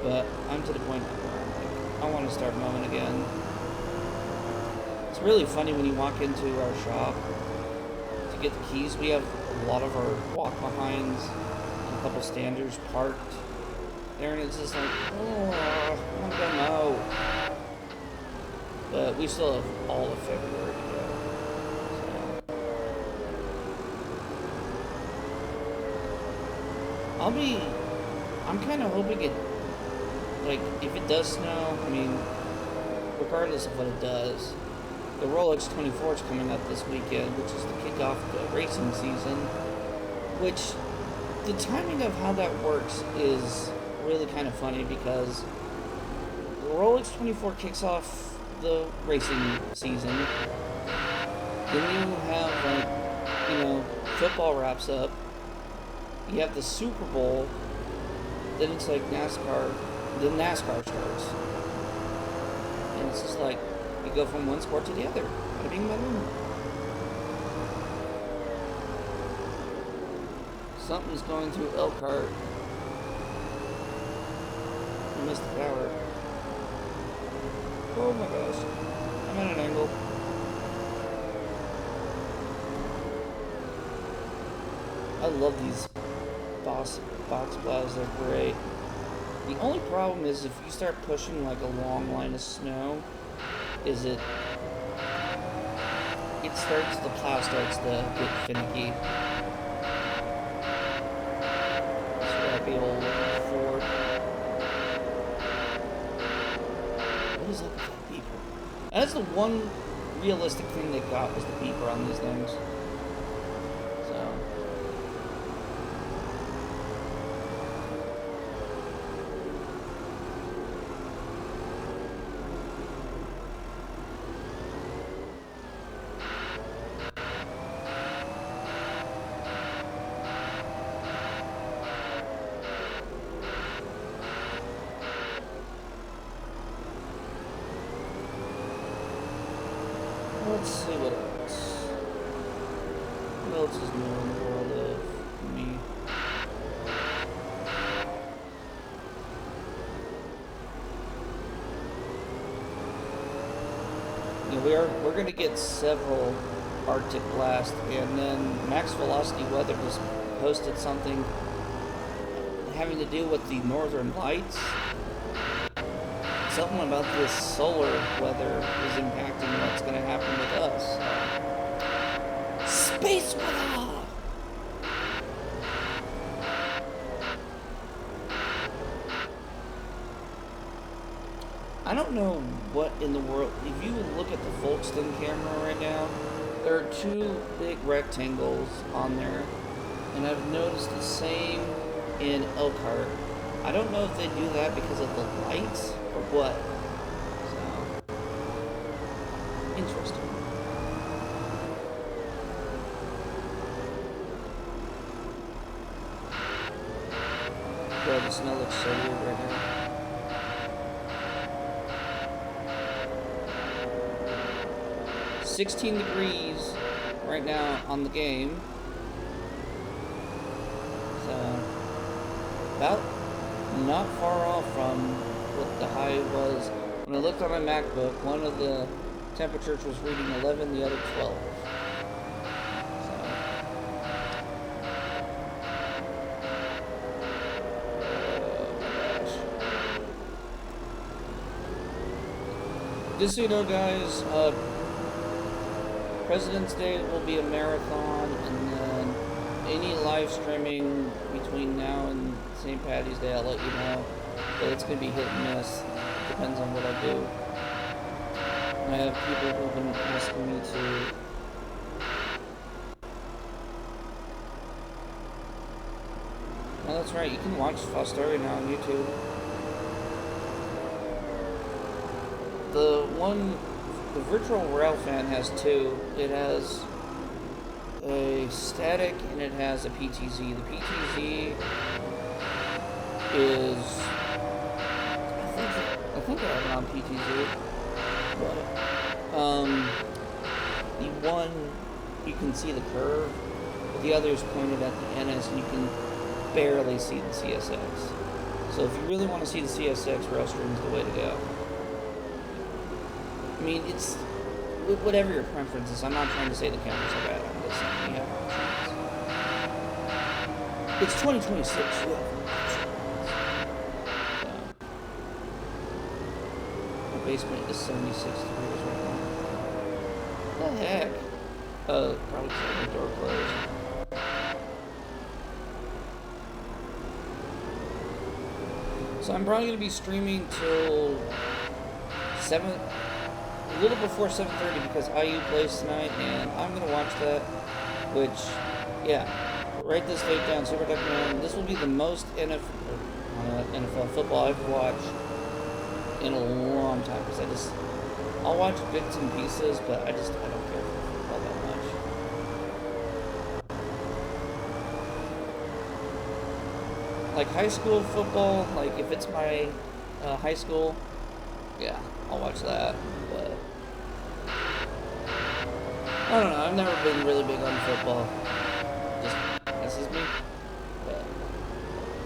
But I'm to the point where I'm like, I want to start mowing again. It's really funny when you walk into our shop to get the keys. We have a lot of our walk-behinds and a couple standers parked there, and it's just like, oh, I'm gonna mow. But we still have all of February to go. So. I'm kind of hoping it, like, if it does snow, I mean, regardless of what it does, the Rolex 24 is coming up this weekend, which is to kick off the racing season, which the timing of how that works is really kind of funny because the Rolex 24 kicks off the racing season, then you have, like, you know, football wraps up, you have the Super Bowl, then it's like NASCAR, then NASCAR starts. And it's just like, you go from one sport to the other. Bada bing, bada boom. Something's going through Elkhart. I missed the power. Oh my gosh. I'm at an angle. I love these box plows, they're great. The only problem is if you start pushing like a long line of snow, is the plow starts to get finicky. Scrappy old Ford. What is up with that beeper? That's the one realistic thing they got, was the beeper on these things. So. Let's see what else. What else is new in the world of me? You know, we're gonna get several Arctic blasts, and then Max Velocity Weather just posted something having to do with the Northern Lights. Something about this solar weather is impacting what's going to happen with us. Space weather! I don't know what in the world. If you look at the Folkestone camera right now, there are two big rectangles on there, and I've noticed the same in Elkhart. I don't know if they do that because of the lights or what. So, interesting. God, the snow looks so weird right now. $16 degrees right now on the game. So, about not far off from what the high was. When I looked on my MacBook, one of the temperatures was reading 11, the other 12. So. Just so you know, guys, President's Day will be a marathon, and then any live streaming between now and St. Paddy's Day, I'll let you know. But it's going to be hit and miss. Depends on what I do. I have people who've been asking me to. Oh, that's right. You can watch Fostoria now on YouTube. The Virtual Railfan has two. It has a static and it has a PTZ. The PTZ is, I think I have it on PTZ, but the one you can see the curve, but the other is pointed at the NS and you can barely see the CSX. So if you really want to see the CSX, Railstream is the way to go. I mean, it's whatever your preference is. I'm not trying to say the cameras are bad. I'm just saying you have options. It's 2026. You have options. My basement is 76 degrees right now. What the heck? Probably because the door closed. So I'm probably going to be streaming till 7. A little before 7:30 because IU plays tonight, and I'm gonna watch that. Which, yeah, write this date down. Super Duck Man. This will be the most NFL football I've watched in a long time because I'll watch bits and pieces, but I don't care for football that much. Like high school football, like if it's my high school, yeah, I'll watch that. But I don't know, I've never been really big on football. Just, this is me. But,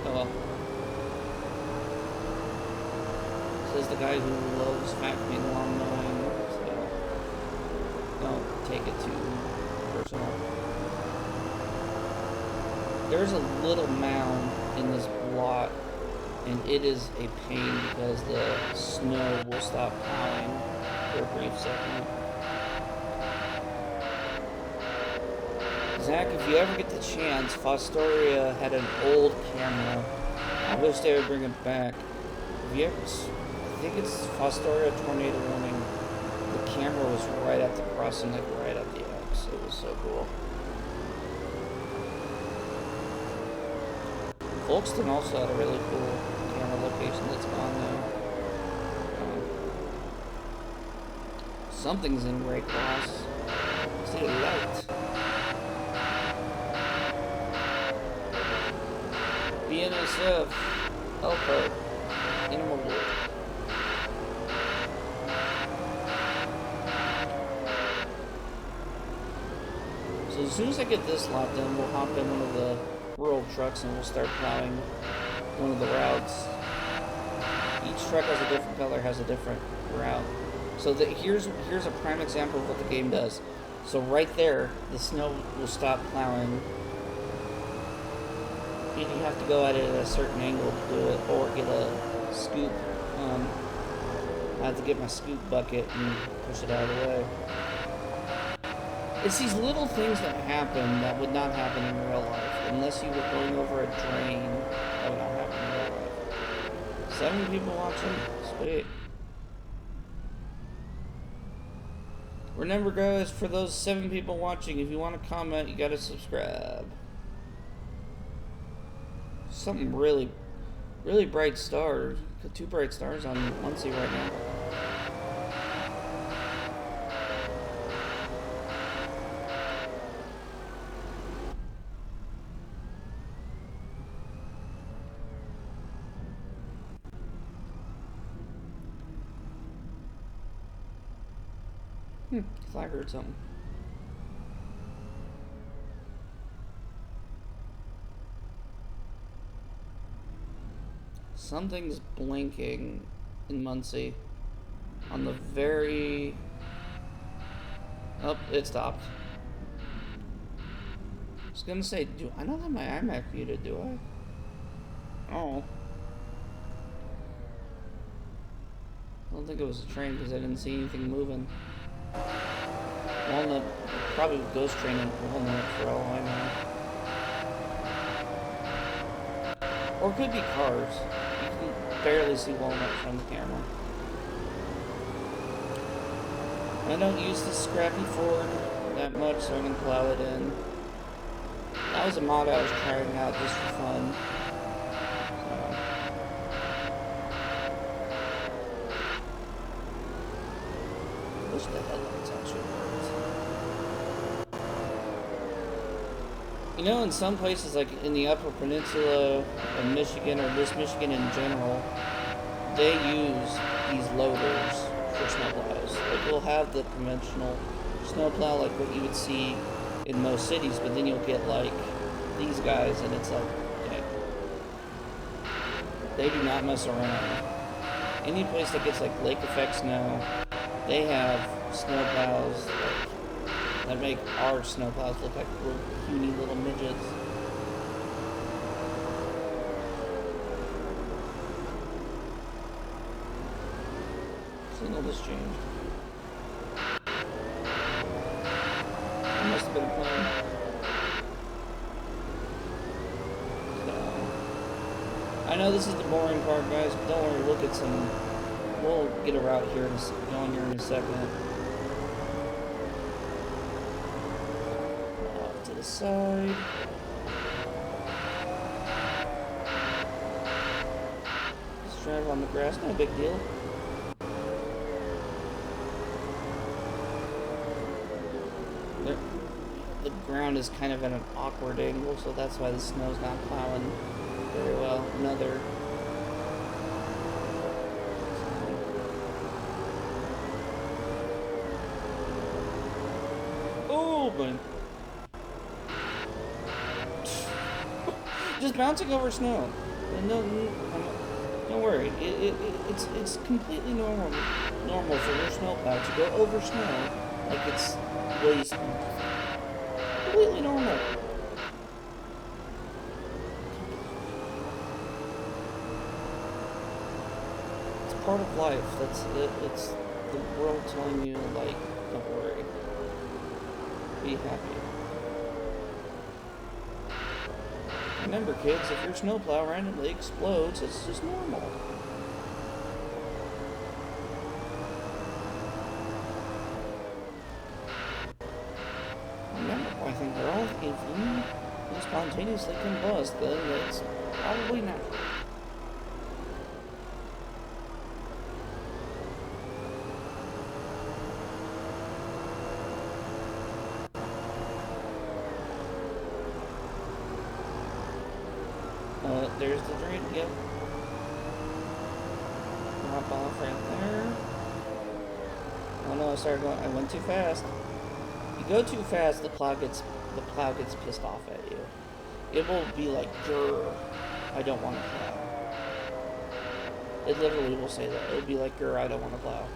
oh well. Says the guy who loves vacuuming lawn mowing, so don't take it too personal. There's a little mound in this lot And it is a pain because the snow will stop plowing for a brief second. Zach, if you ever get the chance, Fostoria had an old camera. I wish they would bring it back. If you ever, I think it's Fostoria Tornado Warning. The camera was right at the crossing, like right at the X. It was so cool. Folkestone also had a really cool camera location that's gone now. Something's in Ray Cross. See a light. BNSF. Elko. Animal Wood. So as soon as I get this lap done, we'll hop in one of the rural trucks and we'll start plowing one of the routes. Each truck has a different color, has a different route. So here's a prime example of what the game does. So right there, the snow will stop plowing. You have to go at it at a certain angle to do it, or get a scoop. I have to get my scoop bucket and push it out of the way. It's these little things that happen that would not happen in real life. Unless you were going over a drain, that would not happen in real life. 7 people watching? Sweet. Remember, guys, for those 7 people watching, if you want to comment, you gotta subscribe. Something really, really bright stars. Got 2 bright stars on Muncie right now. I thought I heard something. Something's blinking in Muncie. On the very... Oh, it stopped. I was gonna say, I don't have my iMac muted, do I? Oh. I don't think it was a train because I didn't see anything moving. Walnut, probably ghost train in Walnut for all I know. Or it could be cars. You can barely see Walnut from the camera. I don't use the Scrappy Ford that much, so I can plow it in. That was a mod I was trying out just for fun. Wish the headlights actually worked. You know, in some places, like in the Upper Peninsula of Michigan, or just Michigan in general, they use these loaders for snowplows. Like, we'll have the conventional snowplow, like what you would see in most cities, but then you'll get like these guys, and it's like, yeah, they do not mess around. Any place that gets like lake effect snow, they have snowplows that make our snowplows look like little puny little midgets. Signal just changed. It must have been a plane. So, I know this is the boring part, guys, but don't worry, we'll get some. We'll get a route here going here in a second. Off to the side. Just drive on the grass, no big deal. The ground is kind of at an awkward angle, so that's why the snow's not plowing very well. Another. Oh, but just bouncing over snow. No, don't worry. It's completely normal for your snowplow to go over snow like it's way smooth. Completely normal. part of life. That's it. It's the world telling you, like, don't worry. Be happy. Remember, kids, if your snowplow randomly explodes, it's just normal. Remember, boy, I think girl, if you spontaneously combust, then it's probably natural. There's the drain, yep. Drop off right there. Oh no, I went too fast. You go too fast, the plow gets pissed off at you. It will be like, grr, I don't want to plow. It literally will say that. It'll be like, grr, I don't want to plow.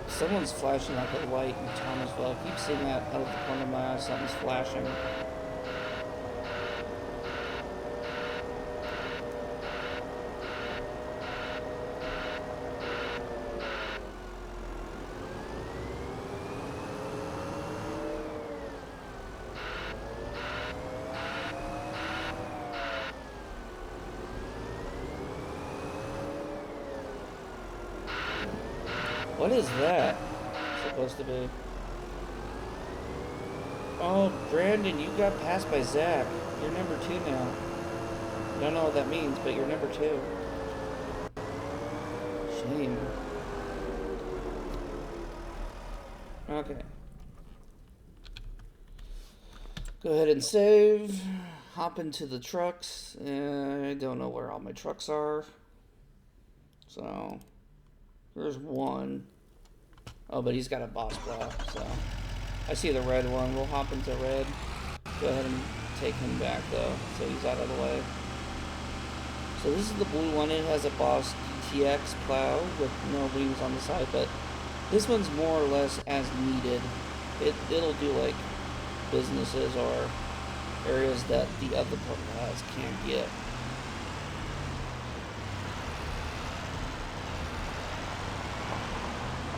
Someone's flashing like a light in Thomasville. I keep seeing that out of the corner of my eye. Something's flashing. What is that supposed to be? Oh, Brandon, you got passed by Zach. You're number 2 now. I don't know what that means, but you're number 2. Shame. Okay. Go ahead and save. Hop into the trucks. I don't know where all my trucks are. So, there's one. Oh, but he's got a boss plow, so. I see the red one. We'll hop into red. Go ahead and take him back, though, so he's out of the way. So this is the blue one. It has a boss TX plow with no wings on the side, but this one's more or less as needed. It'll do, like, businesses or areas that the other plows can't get.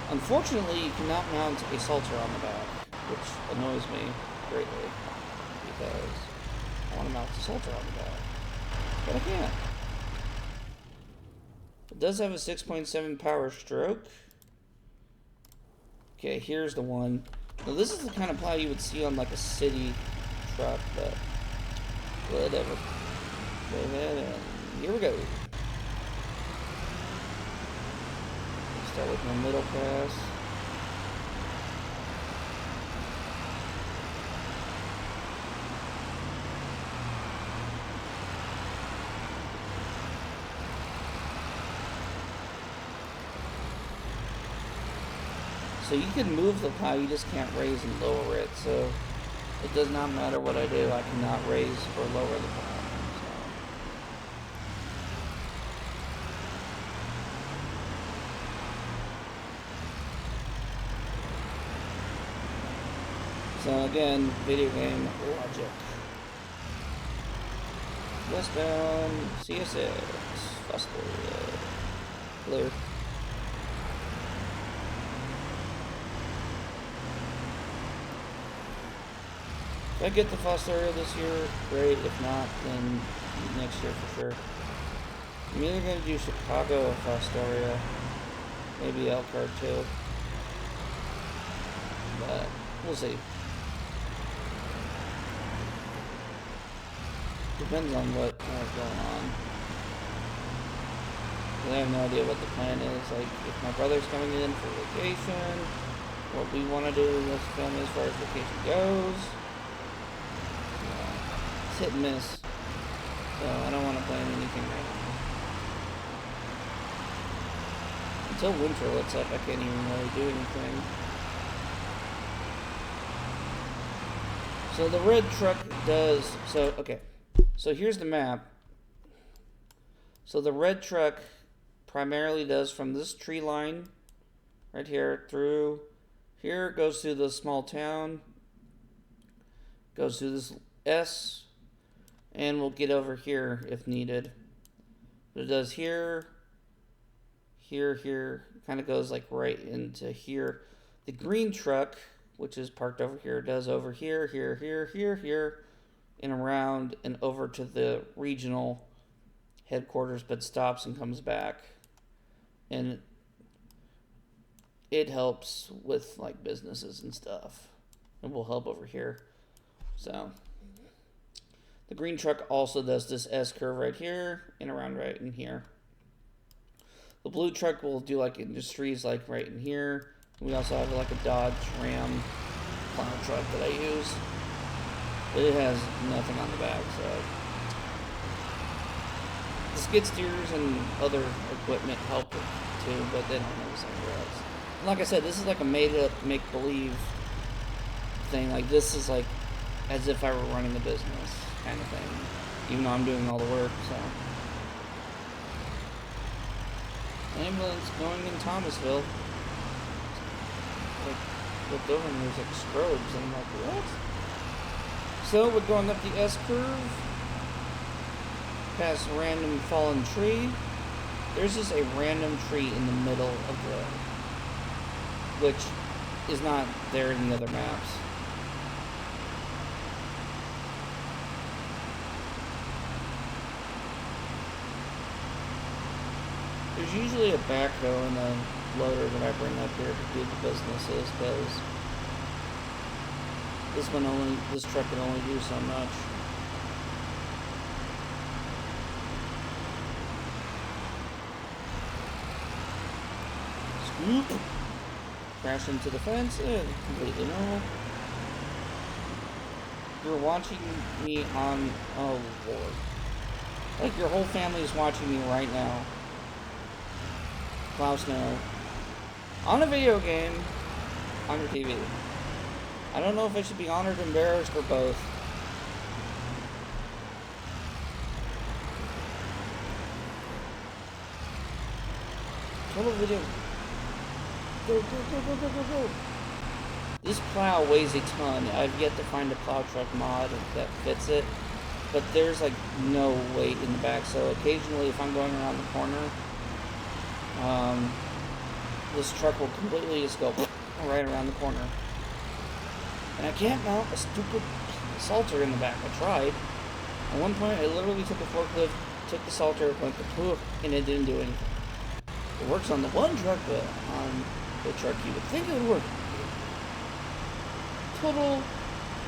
Unfortunately, you cannot mount a salter on the back, which annoys me greatly, because I want to mount the salter on the back, but I can't. It does have a 6.7 power stroke. Okay, here's the one. Now this is the kind of plow you would see on like a city truck, but whatever. Go ahead and here we go. Start with my middle pass. So you can move the plow, you just can't raise and lower it. So it does not matter what I do, I cannot raise or lower the plow. So again, video game logic. Westbound, CSX, Foster, clear. If I get the Foster area this year, great. If not, then next year for sure. I'm either going to do Chicago or Foster area. Maybe Elkhart too. But we'll see. Depends on what has going on. I have no idea what the plan is. Like, if my brother's coming in for vacation, what we want to do as a family as far as vacation goes. It's hit and miss. So I don't want to plan anything right now. Until winter lets up, I can't even really do anything. So the red truck does, okay. So here's the map. So the red truck primarily does from this tree line right here through here, goes through the small town, goes through this S, and we'll get over here if needed. But it does here, here, kind of goes like right into here. The green truck, which is parked over here, does over here, here, and around and over to the regional headquarters, but stops and comes back. And it helps with like businesses and stuff. And will help over here. So the green truck also does this S curve right here and around right in here. The blue truck will do like industries like right in here. We also have like a Dodge Ram plow truck that I use. But it has nothing on the back, so the skid steers and other equipment help it too, but they don't have the same rails. Like I said, this is like a made-up, make-believe thing. Like, this is like as if I were running a business kind of thing, even though I'm doing all the work, so. Ambulance going in Thomasville. Like, looked over and there's like strobes, and I'm like, what? So, we're going up the S-curve, past a random fallen tree. There's just a random tree in the middle of the road, which is not there in the other maps. There's usually a backhoe and a loader that I bring up here to do the businesses, because this truck can only do so much. Scoop! Crash into the fence, completely normal. You're watching me on, oh lord. Like your whole family is watching me right now. Plow snow. On a video game, on your TV. I don't know if I should be honored, embarrassed, or both. Total video. Go. This plow weighs a ton. I've yet to find a plow truck mod that fits it. But there's like no weight in the back. So occasionally if I'm going around the corner, this truck will completely just go right around the corner. And I can't mount a stupid salter in the back. I tried. At one point, I literally took a forklift, took the salter, went to and it didn't do anything. It works on the one truck, but on the truck you would think it would work. Total,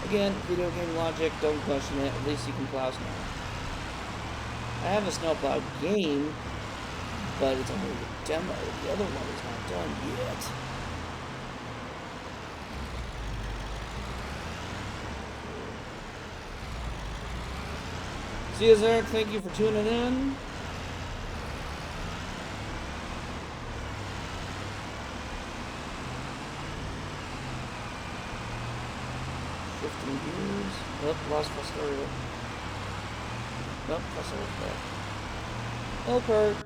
again, video game logic, don't question it. At least you can plow snow. I have a snowplow game, but it's only a demo. The other one is not done yet. See you, Zach. Thank you for tuning in. Shifting gears. Nope, lost Fostoria. Nope, Fostoria's back. Elkhart.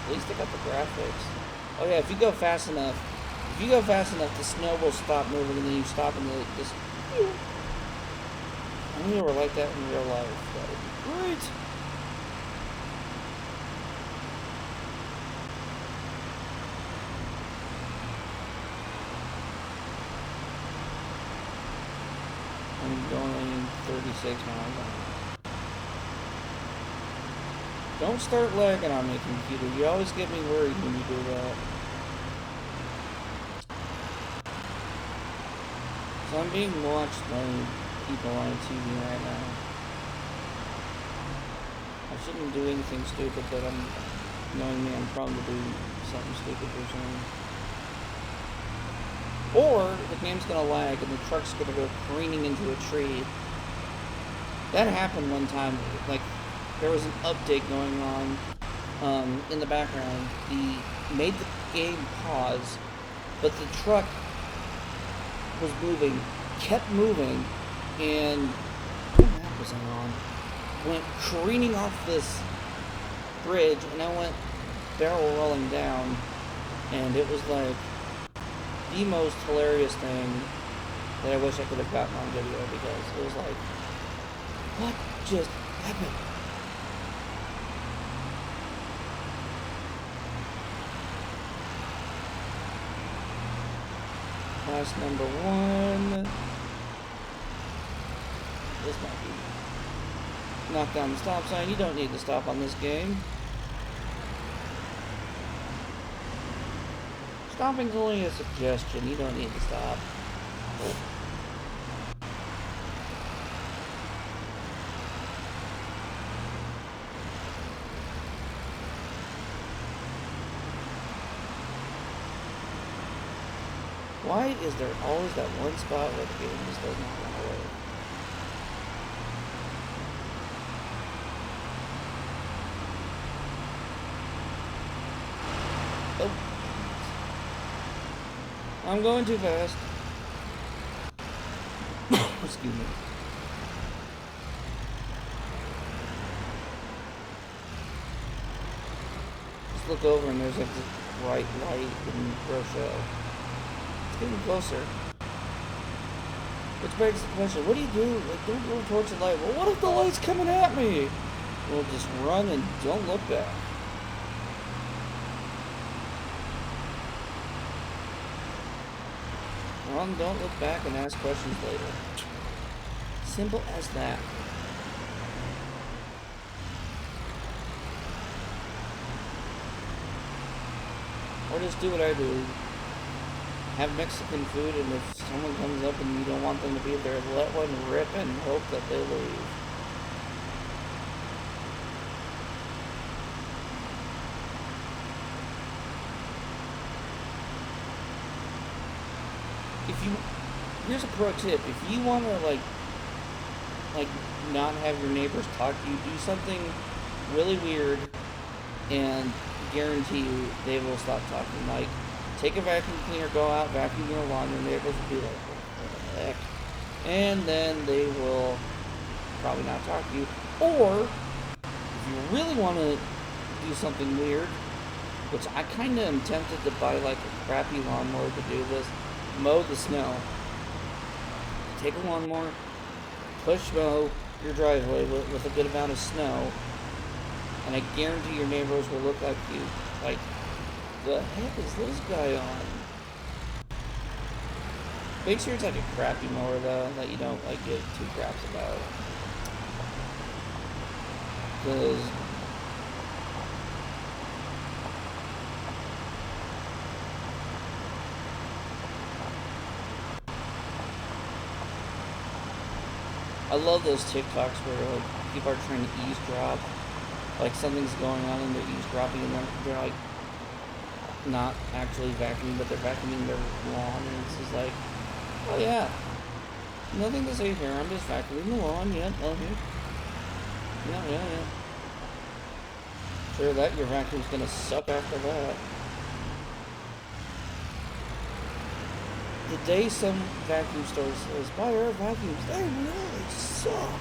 At least they got the graphics. Oh yeah, if you go fast enough, the snow will stop moving, and then you stop and just. I knew it were like that in real life. That would be great. I'm going 36 miles an hour. Don't start lagging on me, computer. You always get me worried when you do that. So I'm being watched by people on TV right now. I shouldn't do anything stupid, but knowing me, I'm prone to do something stupid or something. Or the game's gonna lag and the truck's gonna go careening into a tree. That happened one time. Like, there was an update going on in the background. Made the game pause, but the truck was moving, kept moving, and what map was I on? went careening off this bridge, and I went barrel rolling down, and it was like the most hilarious thing that I wish I could have gotten on video, because it was like, what just happened? Pass number 1. This might be. Knock down the stop sign. You don't need to stop on this game. Stopping's only a suggestion. You don't need to stop. Why is there always that one spot where the game just does not run away? Oh. I'm going too fast. Excuse me. Just look over and there's like this bright light in Rochelle. Getting closer. Which begs the question, what do you do? Like, don't go towards the light. Well, what if the light's coming at me? Well, just run and don't look back. Run, don't look back, and ask questions later. Simple as that. Or just do what I do. Have Mexican food, and if someone comes up and you don't want them to be there, let one rip and hope that they leave. Here's a pro tip: if you want to like not have your neighbors talk to you, do something really weird, and guarantee you they will stop talking. Like, take a vacuum cleaner, go out, vacuum your lawn, your neighbors will be like, what the heck? And then they will probably not talk to you. Or, if you really want to do something weird, which I kind of am tempted to buy like a crappy lawnmower to do this, mow the snow. Take a lawnmower, push mow your driveway with a good amount of snow, and I guarantee your neighbors will look like you, like, the heck is this guy on? Make sure it's like a crappy mower though, that you don't like give two craps about. Because I love those TikToks where like people are trying to eavesdrop, like something's going on and they're eavesdropping and they're like not actually vacuuming, but they're vacuuming their lawn, and it's just like, oh yeah, nothing to say here, I'm just vacuuming the lawn, yeah, okay. Yeah. Sure that your vacuum's gonna suck after that. The day some vacuum store says, buy our vacuums, they really suck,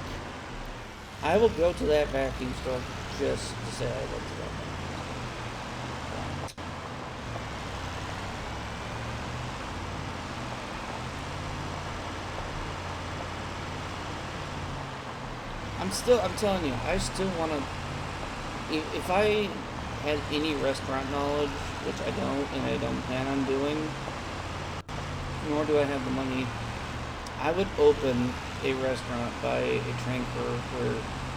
I will go to that vacuum store just to say I went to that vacuum. I'm telling you, I still want to, if I had any restaurant knowledge, which I don't, and I don't plan on doing, nor do I have the money, I would open a restaurant by a tanker where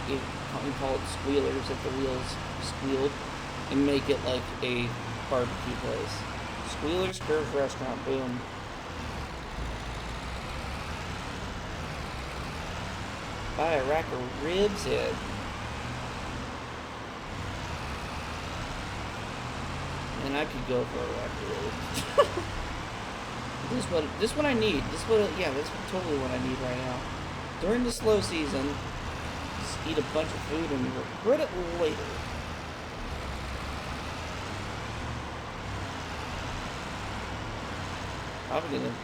we call it squealers if the wheels squealed, and make it like a barbecue place. Squealers Curve Restaurant, boom. Buy a rack of ribs in. And I could go for a rack of ribs. This what I need. Yeah, that's totally what I need right now. During the slow season, just eat a bunch of food and regret it later. Probably gonna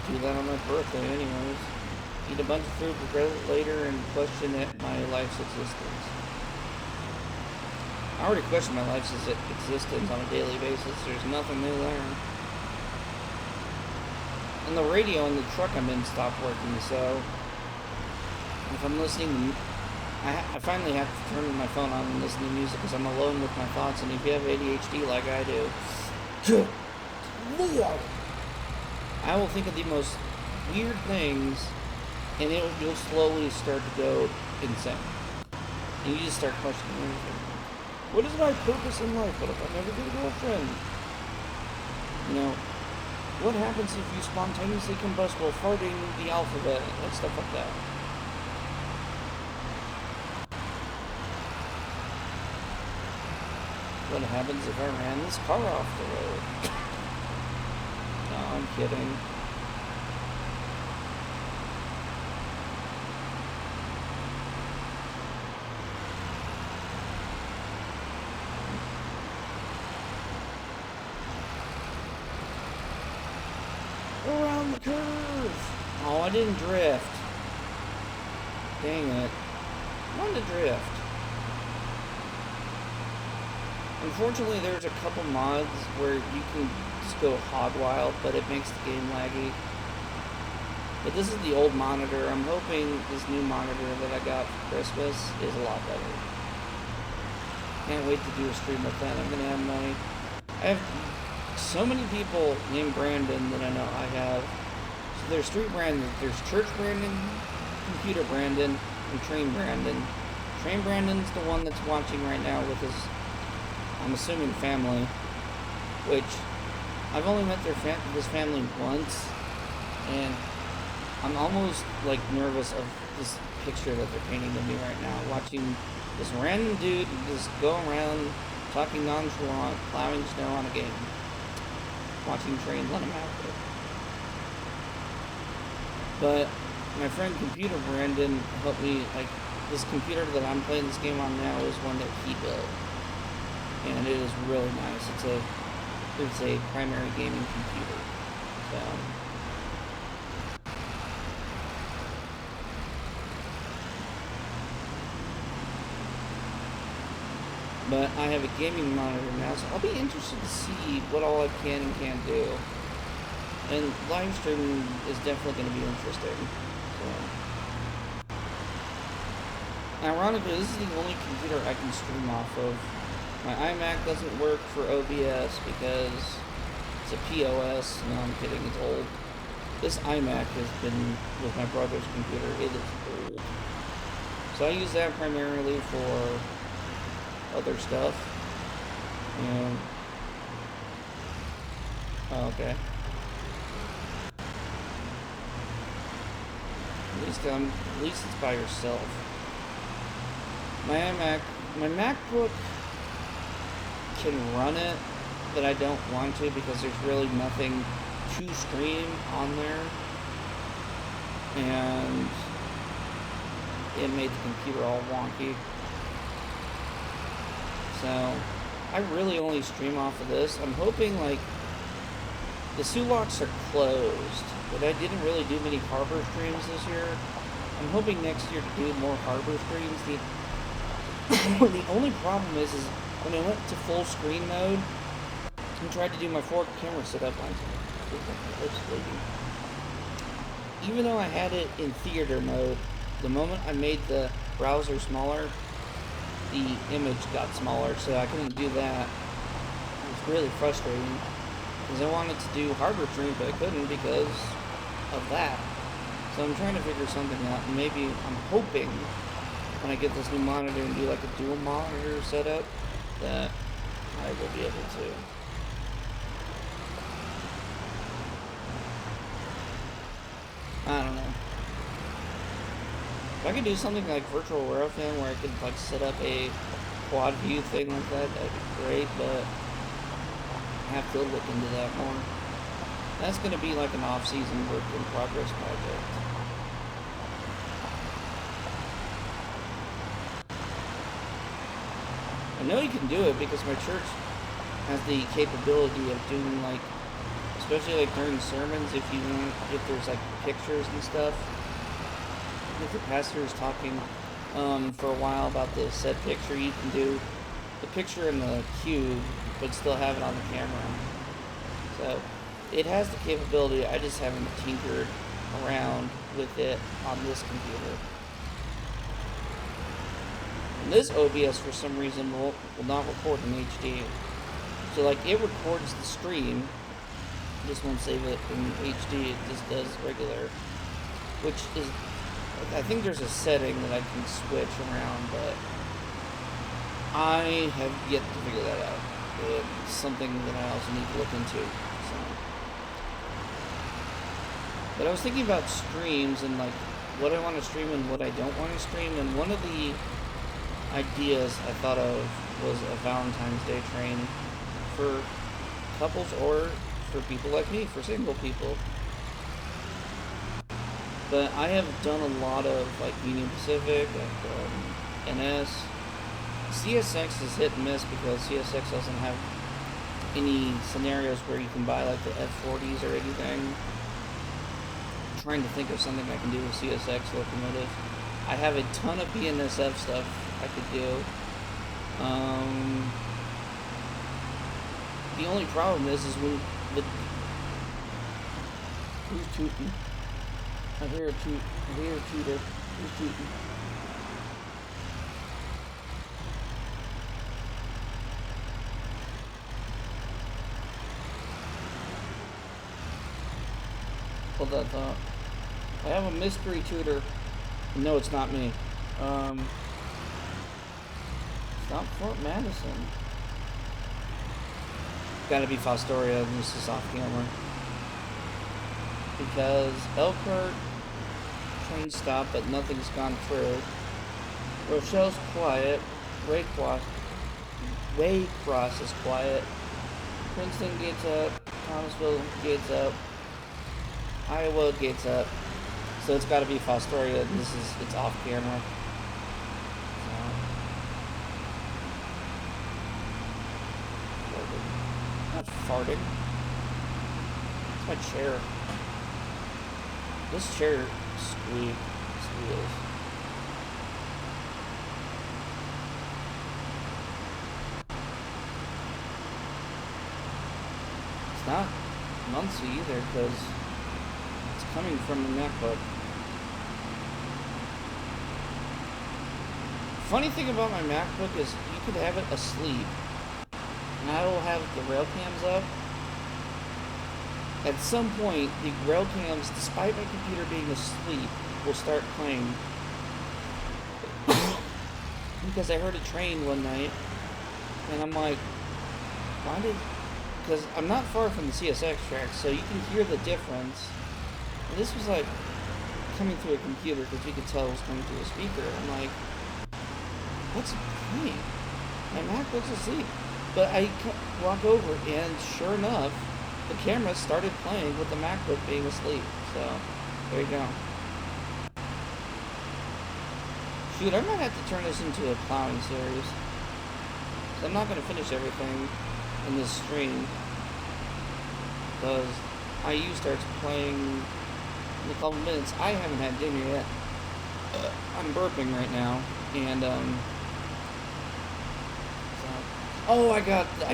do that on my birthday anyways. eat a bunch of food, regret it later, and question my life's existence. I already question my life's existence on a daily basis. There's nothing new there. And the radio in the truck I'm in stopped working, so if I'm listening, I finally have to turn my phone on and listen to music because I'm alone with my thoughts. And if you have ADHD like I do, good Lord, I will think of the most weird things, and you'll slowly start to go insane. And you just start questioning everything. What is my purpose in life? What if I never get a girlfriend? You know, what happens if you spontaneously combust while farting the alphabet? Like stuff like that. What happens if I ran this car off the road? No, I'm kidding. Around the curve! Oh, I didn't drift. Dang it. I wanted to drift. Unfortunately, there's a couple mods where you can just go hog wild, but it makes the game laggy. But this is the old monitor. I'm hoping this new monitor that I got for Christmas is a lot better. Can't wait to do a stream with that. I'm gonna have I have so many people named Brandon that I know I have. So there's Street Brandon, there's Church Brandon, Computer Brandon, and Train Brandon. Train Brandon's the one that's watching right now with his, I'm assuming, family, which I've only met this family once, and I'm almost like nervous of this picture that they're painting of me right now, watching this random dude just go around talking nonchalant, plowing snow on a game, watching trains let him out there. But my friend Computer Brandon helped me, like, this computer that I'm playing this game on now is one that he built. And it is really nice. It's a primary gaming computer. So but I have a gaming monitor now, so I'll be interested to see what all I can and can't do. And live streaming is definitely going to be interesting. So ironically, this is the only computer I can stream off of. My iMac doesn't work for OBS because it's a POS. No, I'm kidding, it's old. This iMac has been with my brother's computer. It is old. So I use that primarily for other stuff. And oh, okay. At least it's by yourself. My MacBook can run it, but I don't want to because there's really nothing to stream on there, and it made the computer all wonky. So I really only stream off of this. I'm hoping, like, the Sulaks are closed, but I didn't really do many harbor streams this year. I'm hoping next year to do more harbor streams. The only problem is when I went to full screen mode and tried to do my 4 camera setup, even though I had it in theater mode, the moment I made the browser smaller, the image got smaller, so I couldn't do that. It was really frustrating because I wanted to do harbor stream, but I couldn't because of that. So I'm trying to figure something out, and maybe I'm hoping when I get this new monitor and do like a dual monitor setup that I will be able to. I don't know. If I could do something like virtual WRFM where I could like set up a quad view thing like that, that'd be great, but I have to look into that more. That's going to be like an off-season work in progress project. I know you can do it because my church has the capability of doing, like, especially like during sermons, if there's like pictures and stuff, the capacitor was talking for a while about the set picture. You can do the picture in the cube, but still have it on the camera. So it has the capability. I just haven't tinkered around with it on this computer. And this OBS, for some reason, will not record in HD. So, like, it records the stream, just won't save it in HD, it just does regular. Which is, I think there's a setting that I can switch around, but I have yet to figure that out. It's something that I also need to look into. So. But I was thinking about streams and, like, what I want to stream and what I don't want to stream, and one of the ideas I thought of was a Valentine's Day train for couples or for people like me, for single people. But I have done a lot of like Union Pacific, like NS. CSX is hit and miss because CSX doesn't have any scenarios where you can buy like the F40s or anything. I'm trying to think of something I can do with CSX locomotives. I have a ton of BNSF stuff I could do. The only problem is when the... Who's tooting? I hear a toot. I hear a tooter. Who's tooting? Hold that thought. I have a mystery tutor. No, it's not me. It's not Fort Madison. Gotta be Fostoria, and this is off camera. Because Elkhart train stopped, but nothing's gone through. Rochelle's quiet. Waycross is quiet. Princeton gates up. Thomasville gates up. Iowa gates up. So it's gotta be Fostoria, and it's off camera. Not farting. It's my chair. This chair squeals. It's not Muncie either, because it's coming from the MacBook. Funny thing about my MacBook is you could have it asleep, and I will have the rail cams up. At some point, the rail cams, despite my computer being asleep, will start playing. Because I heard a train one night, and I'm like, why did... Because I'm not far from the CSX tracks, so you can hear the difference. And this was like coming through a computer, because you could tell it was coming through a speaker. I'm like, what's playing? My MacBook's asleep. But I walk over, and sure enough, the camera started playing with the MacBook being asleep. So, there you go. Shoot, I might have to turn this into a plowing series. 'Cause I'm not going to finish everything in this stream. Because IU starts playing in a couple minutes. I haven't had dinner yet. I'm burping right now. And, so. Oh, I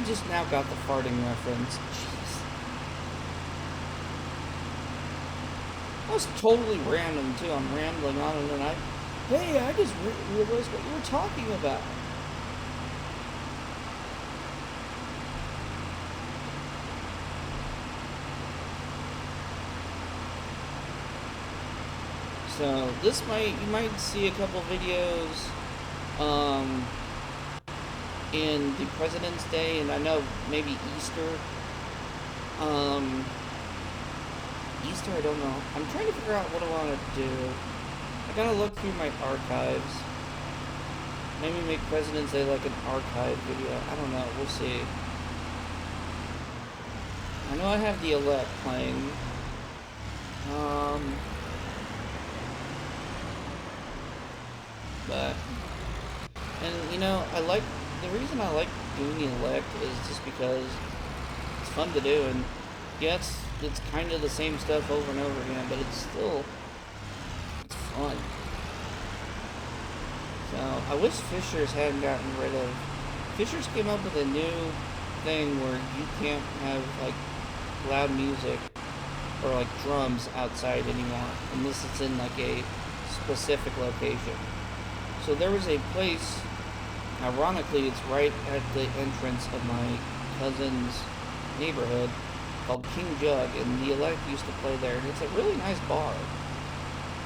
just now got the farting reference. That was totally random, too. I'm rambling on, and then I just realized what you were talking about. So, you might see a couple videos, in the President's Day, and I know maybe Easter, Easter, I don't know. I'm trying to figure out what I want to do. I gotta look through my archives. Maybe make President's Day like an archive video. I don't know. We'll see. I know I have the elect playing. But, and you know, the reason I like doing the elect is just because it's fun to do, and yeah, it's kind of the same stuff over and over again, but it's fun. Now, I wish Fisher's hadn't gotten rid of... Fisher's came up with a new thing where you can't have, like, loud music or, like, drums outside anymore, unless it's in, like, a specific location. So there was a place, ironically, it's right at the entrance of my cousin's neighborhood, called King Jug, and the Elect used to play there, and it's a really nice bar.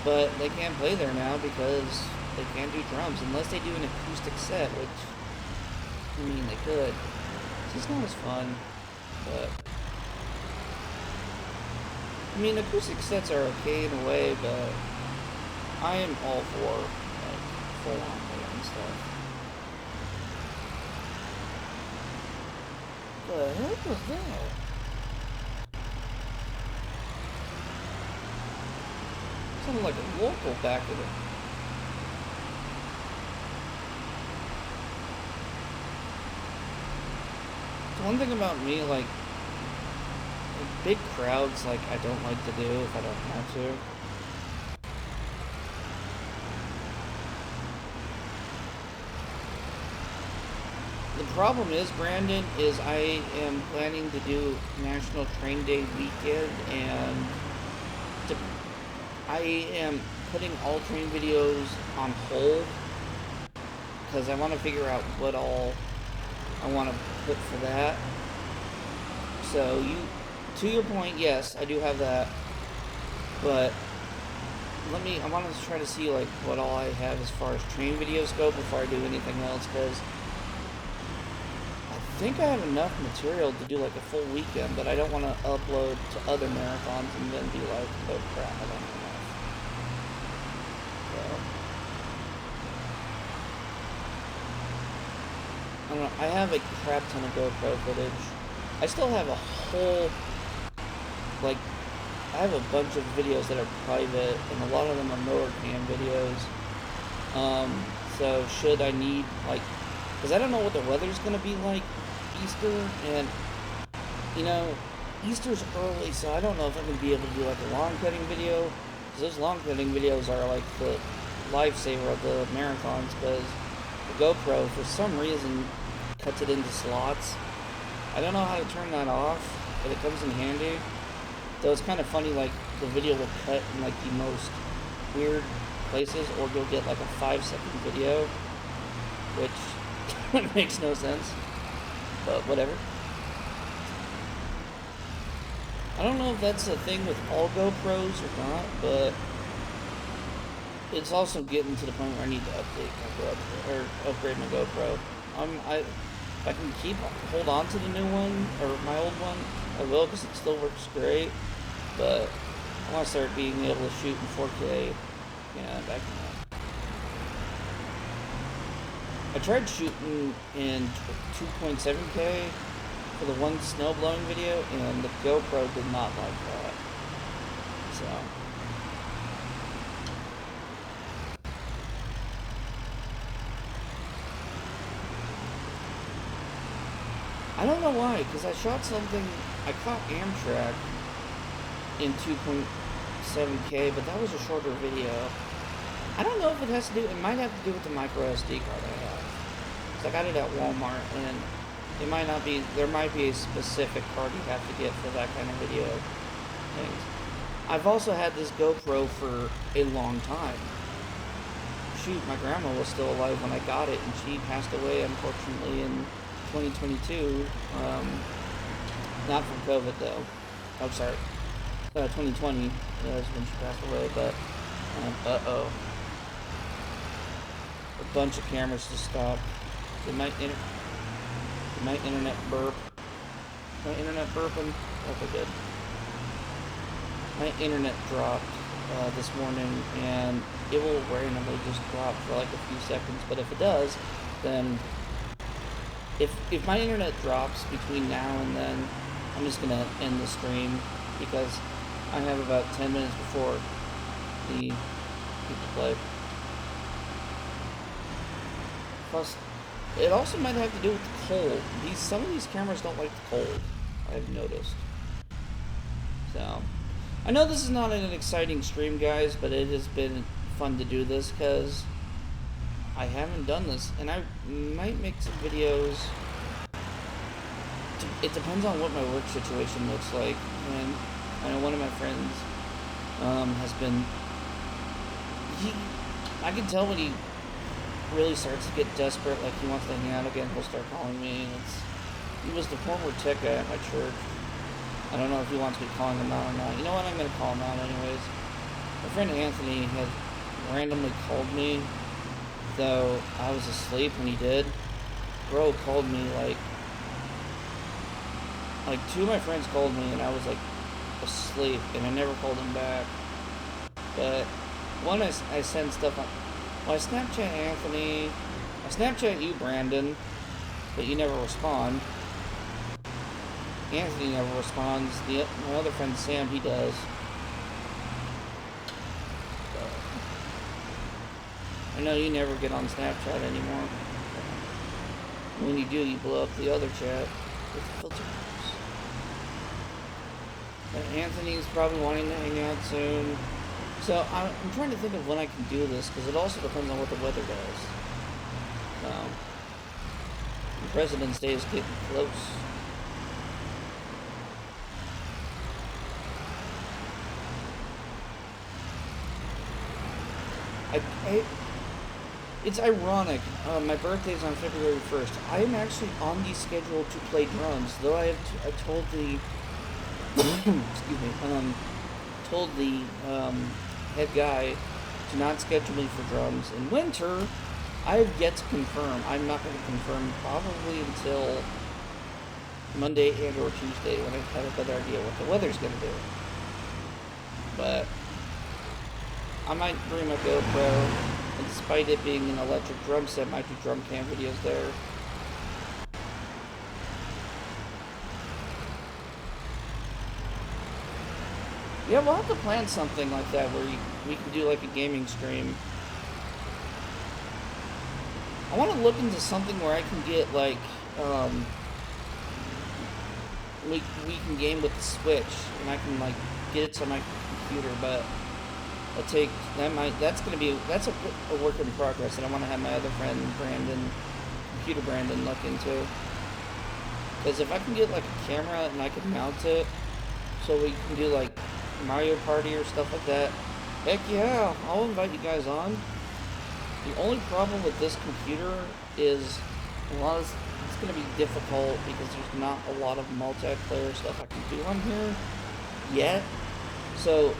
But they can't play there now because they can't do drums, unless they do an acoustic set, which, I mean, they could. It's just not as fun, but... I mean, acoustic sets are okay in a way, but I am all for, like, full-on band stuff. What the heck was that? Sounded like a local back of it. So one thing about me, like big crowds, like, I don't like to do if I don't have to. The problem is, Brandon, is I am planning to do National Train Day weekend, and I am putting all train videos on hold because I want to figure out what all I want to put for that. So to your point, yes, I do have that, but I want to try to see, like, what all I have as far as train videos go before I do anything else, because I think I have enough material to do, like, a full weekend, but I don't want to upload to other marathons and then be like, oh crap, I don't have enough. So, I don't know, I have a crap ton of GoPro footage. I still have a whole, like, I have a bunch of videos that are private, and a lot of them are motor cam videos. So should I need, like, because I don't know what the weather's going to be like Easter, and, you know, Easter's early, so I don't know if I'm going to be able to do, like, a long cutting video, because those long cutting videos are, like, the lifesaver of the marathons, because the GoPro, for some reason, cuts it into slots. I don't know how to turn that off, but it comes in handy. So it's kind of funny, like, the video will cut in, like, the most weird places, or you'll get, like, a 5-second video, which makes no sense, but whatever. I don't know if that's a thing with all GoPros or not, but it's also getting to the point where I need to update my GoPro, or upgrade my GoPro. If I can hold on to the new one, or my old one, I will, because it still works great, but I want to start being able to shoot in 4K, and I can. I tried shooting in 2.7K for the one snow blowing video, and the GoPro did not like that, so. I don't know why, because I shot something, I caught Amtrak in 2.7K, but that was a shorter video. I don't know if it has to do, it might have to do with the micro SD card I have. So I got it at Walmart, and it might not be, there might be a specific card you have to get for that kind of video things. I've also had this GoPro for a long time. Shoot, my grandma was still alive when I got it, and she passed away, unfortunately, in 2022, not from COVID though. I'm sorry, 2020 is when she passed away. But a bunch of cameras just stopped. Did my internet burp? My internet burping? Okay, good. My internet dropped this morning, and it will randomly just drop for like a few seconds. But if it does, then if my internet drops between now and then, I'm just gonna end the stream, because I have about 10 minutes before the people play. Plus, it also might have to do with the cold. Some of these cameras don't like the cold, I've noticed. So, I know this is not an exciting stream, guys, but it has been fun to do this, because I haven't done this, and I might make some videos. It depends on what my work situation looks like. And I know one of my friends has been. I can tell when he really starts to get desperate, like he wants to hang out again. He'll start calling me. He was the former tech guy at my church. I don't know if he wants me calling him out or not. You know what? I'm gonna call him out anyways. My friend Anthony had randomly called me, though I was asleep when he did. Bro called me like two of my friends called me and I was like asleep and I never called him back. But one I send stuff on. Well, I Snapchat Anthony. I Snapchat you, Brandon, but you never respond. Anthony never responds. My other friend Sam, he does. I know you never get on Snapchat anymore. When you do, you blow up the other chat with filters. But Anthony's probably wanting to hang out soon. So I'm trying to think of when I can do this, because it also depends on what the weather does. President's Day is getting close. It's ironic. My birthday's on February 1st. I am actually on the schedule to play drums, though I told the excuse me, told the head guy to not schedule me for drums in winter. I have yet to confirm. I'm not going to confirm probably until Monday and or Tuesday when I have a better idea what the weather's going to do. But I might bring my GoPro, and despite it being an electric drum set, I might do drum cam videos there. Yeah, we'll have to plan something like that where we can do like a gaming stream. I want to look into something where I can get like we can game with the Switch and I can like get it to my computer, but that's a work in progress, and I want to have my other friend Brandon look into. Because if I can get like a camera and I can mount it, so we can do like Mario Party or stuff like that, heck yeah, I'll invite you guys on. The only problem with this computer is it's going to be difficult because there's not a lot of multiplayer stuff I can do on here yet. So,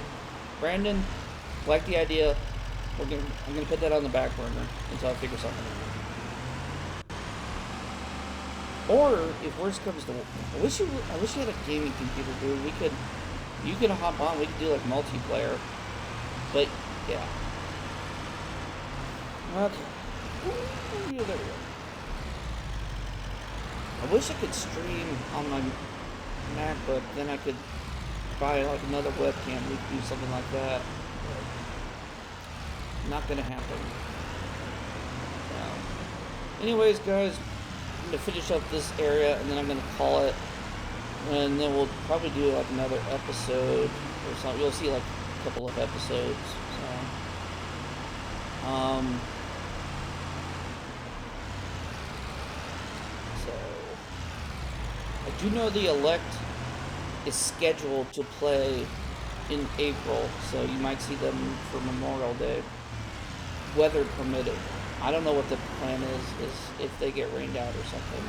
Brandon, like the idea, I'm gonna put that on the back burner until I figure something out. Or if worst comes to, I wish you had a gaming computer, dude. You could hop on. We could do like multiplayer. But yeah. Okay. Ooh, there we go. I wish I could stream on my MacBook. Then I could buy like another webcam. We could do something like that. Not gonna happen. Anyways, guys, I'm gonna finish up this area and then I'm gonna call it, and then we'll probably do like another episode or something. You'll see like a couple of episodes. So I do know the Elect is scheduled to play in April, so you might see them for Memorial Day, weather permitting. I don't know what the plan is if they get rained out or something.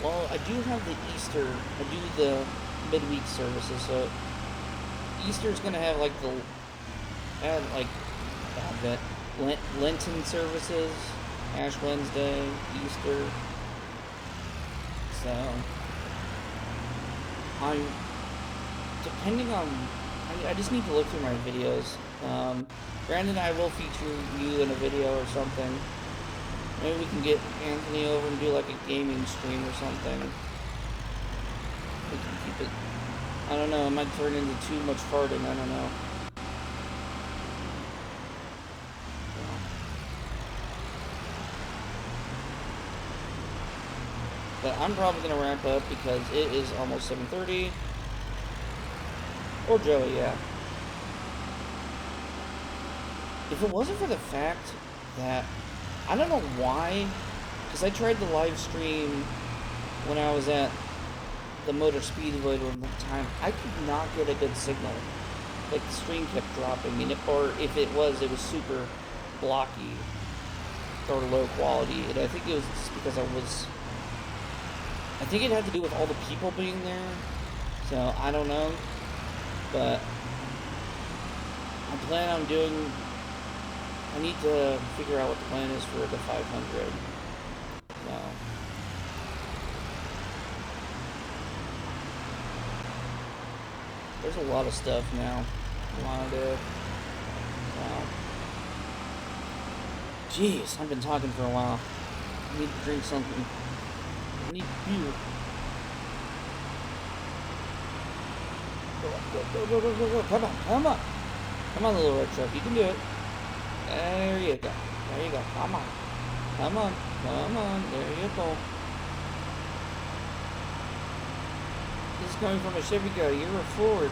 Well, I do have the Easter, I do the midweek services, so Easter's gonna have like Advent, Lenten services, Ash Wednesday, Easter. So I'm depending on. I just need to look through my videos. Brandon and I will feature you in a video or something. Maybe we can get Anthony over and do like a gaming stream or something. We can keep it. I don't know. It might turn into too much farting. I don't know. But I'm probably going to wrap up because it is almost 7:30. Or Joey, yeah. If it wasn't for the fact that, I don't know why, because I tried the live stream when I was at the Motor Speedway one time, I could not get a good signal. Like, the stream kept dropping, or if it was super blocky or low quality. And I think it was just because I think it had to do with all the people being there. So, I don't know. But I plan on doing, I need to figure out what the plan is for the 500. So. There's a lot of stuff now I want to do. Jeez, I've been talking for a while. I need to drink something. I need beer. Go. Come on. Come on, little red truck. You can do it. There you go. Come on. There you go. This is coming from a Chevy guy. You're a Ford.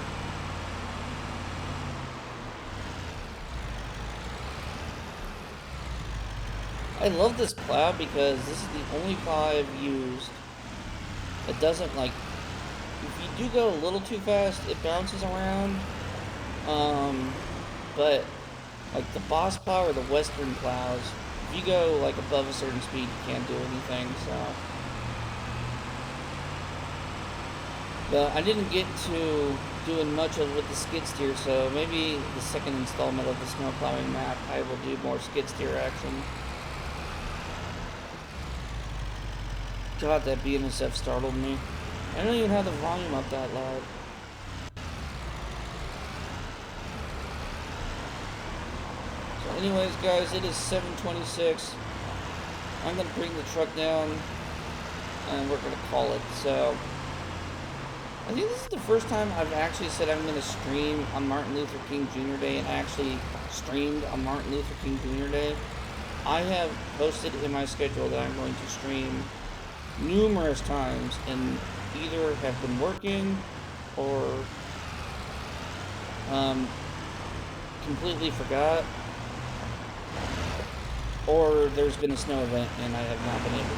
I love this plow because this is the only plow I've used that doesn't, like, if you do go a little too fast, it bounces around. But like the Boss plow or the Western plows, if you go like above a certain speed, you can't do anything. So, but I didn't get to doing much of with the skid steer, so maybe the second installment of the snow plowing map, I will do more skid steer action. God, that BNSF startled me. I don't even have the volume up that loud. So anyways, guys, it is 7:26. I'm going to bring the truck down, and we're going to call it. So, I think this is the first time I've actually said I'm going to stream on Martin Luther King Jr. Day, and actually streamed on Martin Luther King Jr. Day. I have posted in my schedule that I'm going to stream numerous times, and either have been working or completely forgot, or there's been a snow event and I have not been able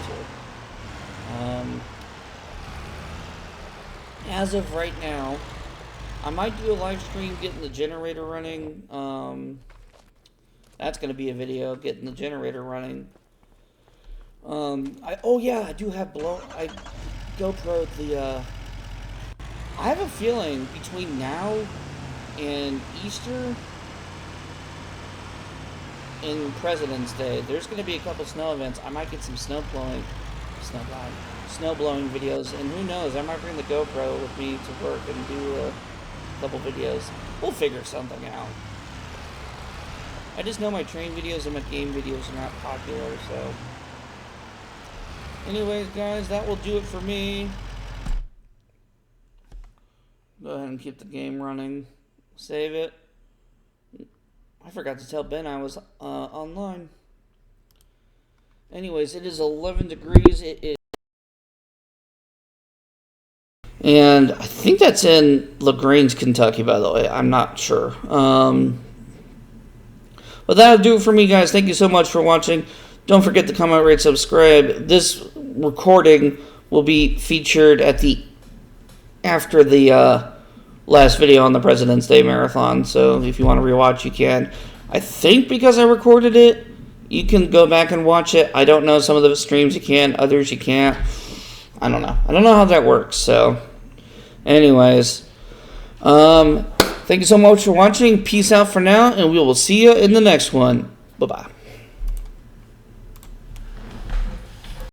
to. As of right now, I might do a live stream getting the generator running. That's going to be a video, getting the generator running. I do have I GoPro the, I have a feeling between now and Easter and President's Day, there's going to be a couple snow events. I might get some snow blowing videos, and who knows, I might bring the GoPro with me to work and do a couple videos. We'll figure something out. I just know my train videos and my game videos are not popular, so. Anyways, guys, that will do it for me. Go ahead and keep the game running. Save it. I forgot to tell Ben I was online. Anyways, it is 11 degrees. It is. And I think that's in LaGrange, Kentucky, by the way. I'm not sure. But that'll do it for me, guys. Thank you so much for watching. Don't forget to comment, rate, subscribe. This recording will be featured after the last video on the President's Day Marathon. So if you want to rewatch, you can. I think because I recorded it, you can go back and watch it. I don't know. Some of the streams you can, others you can't. I don't know. I don't know how that works. So, anyways, thank you so much for watching. Peace out for now, and we will see you in the next one. Bye-bye.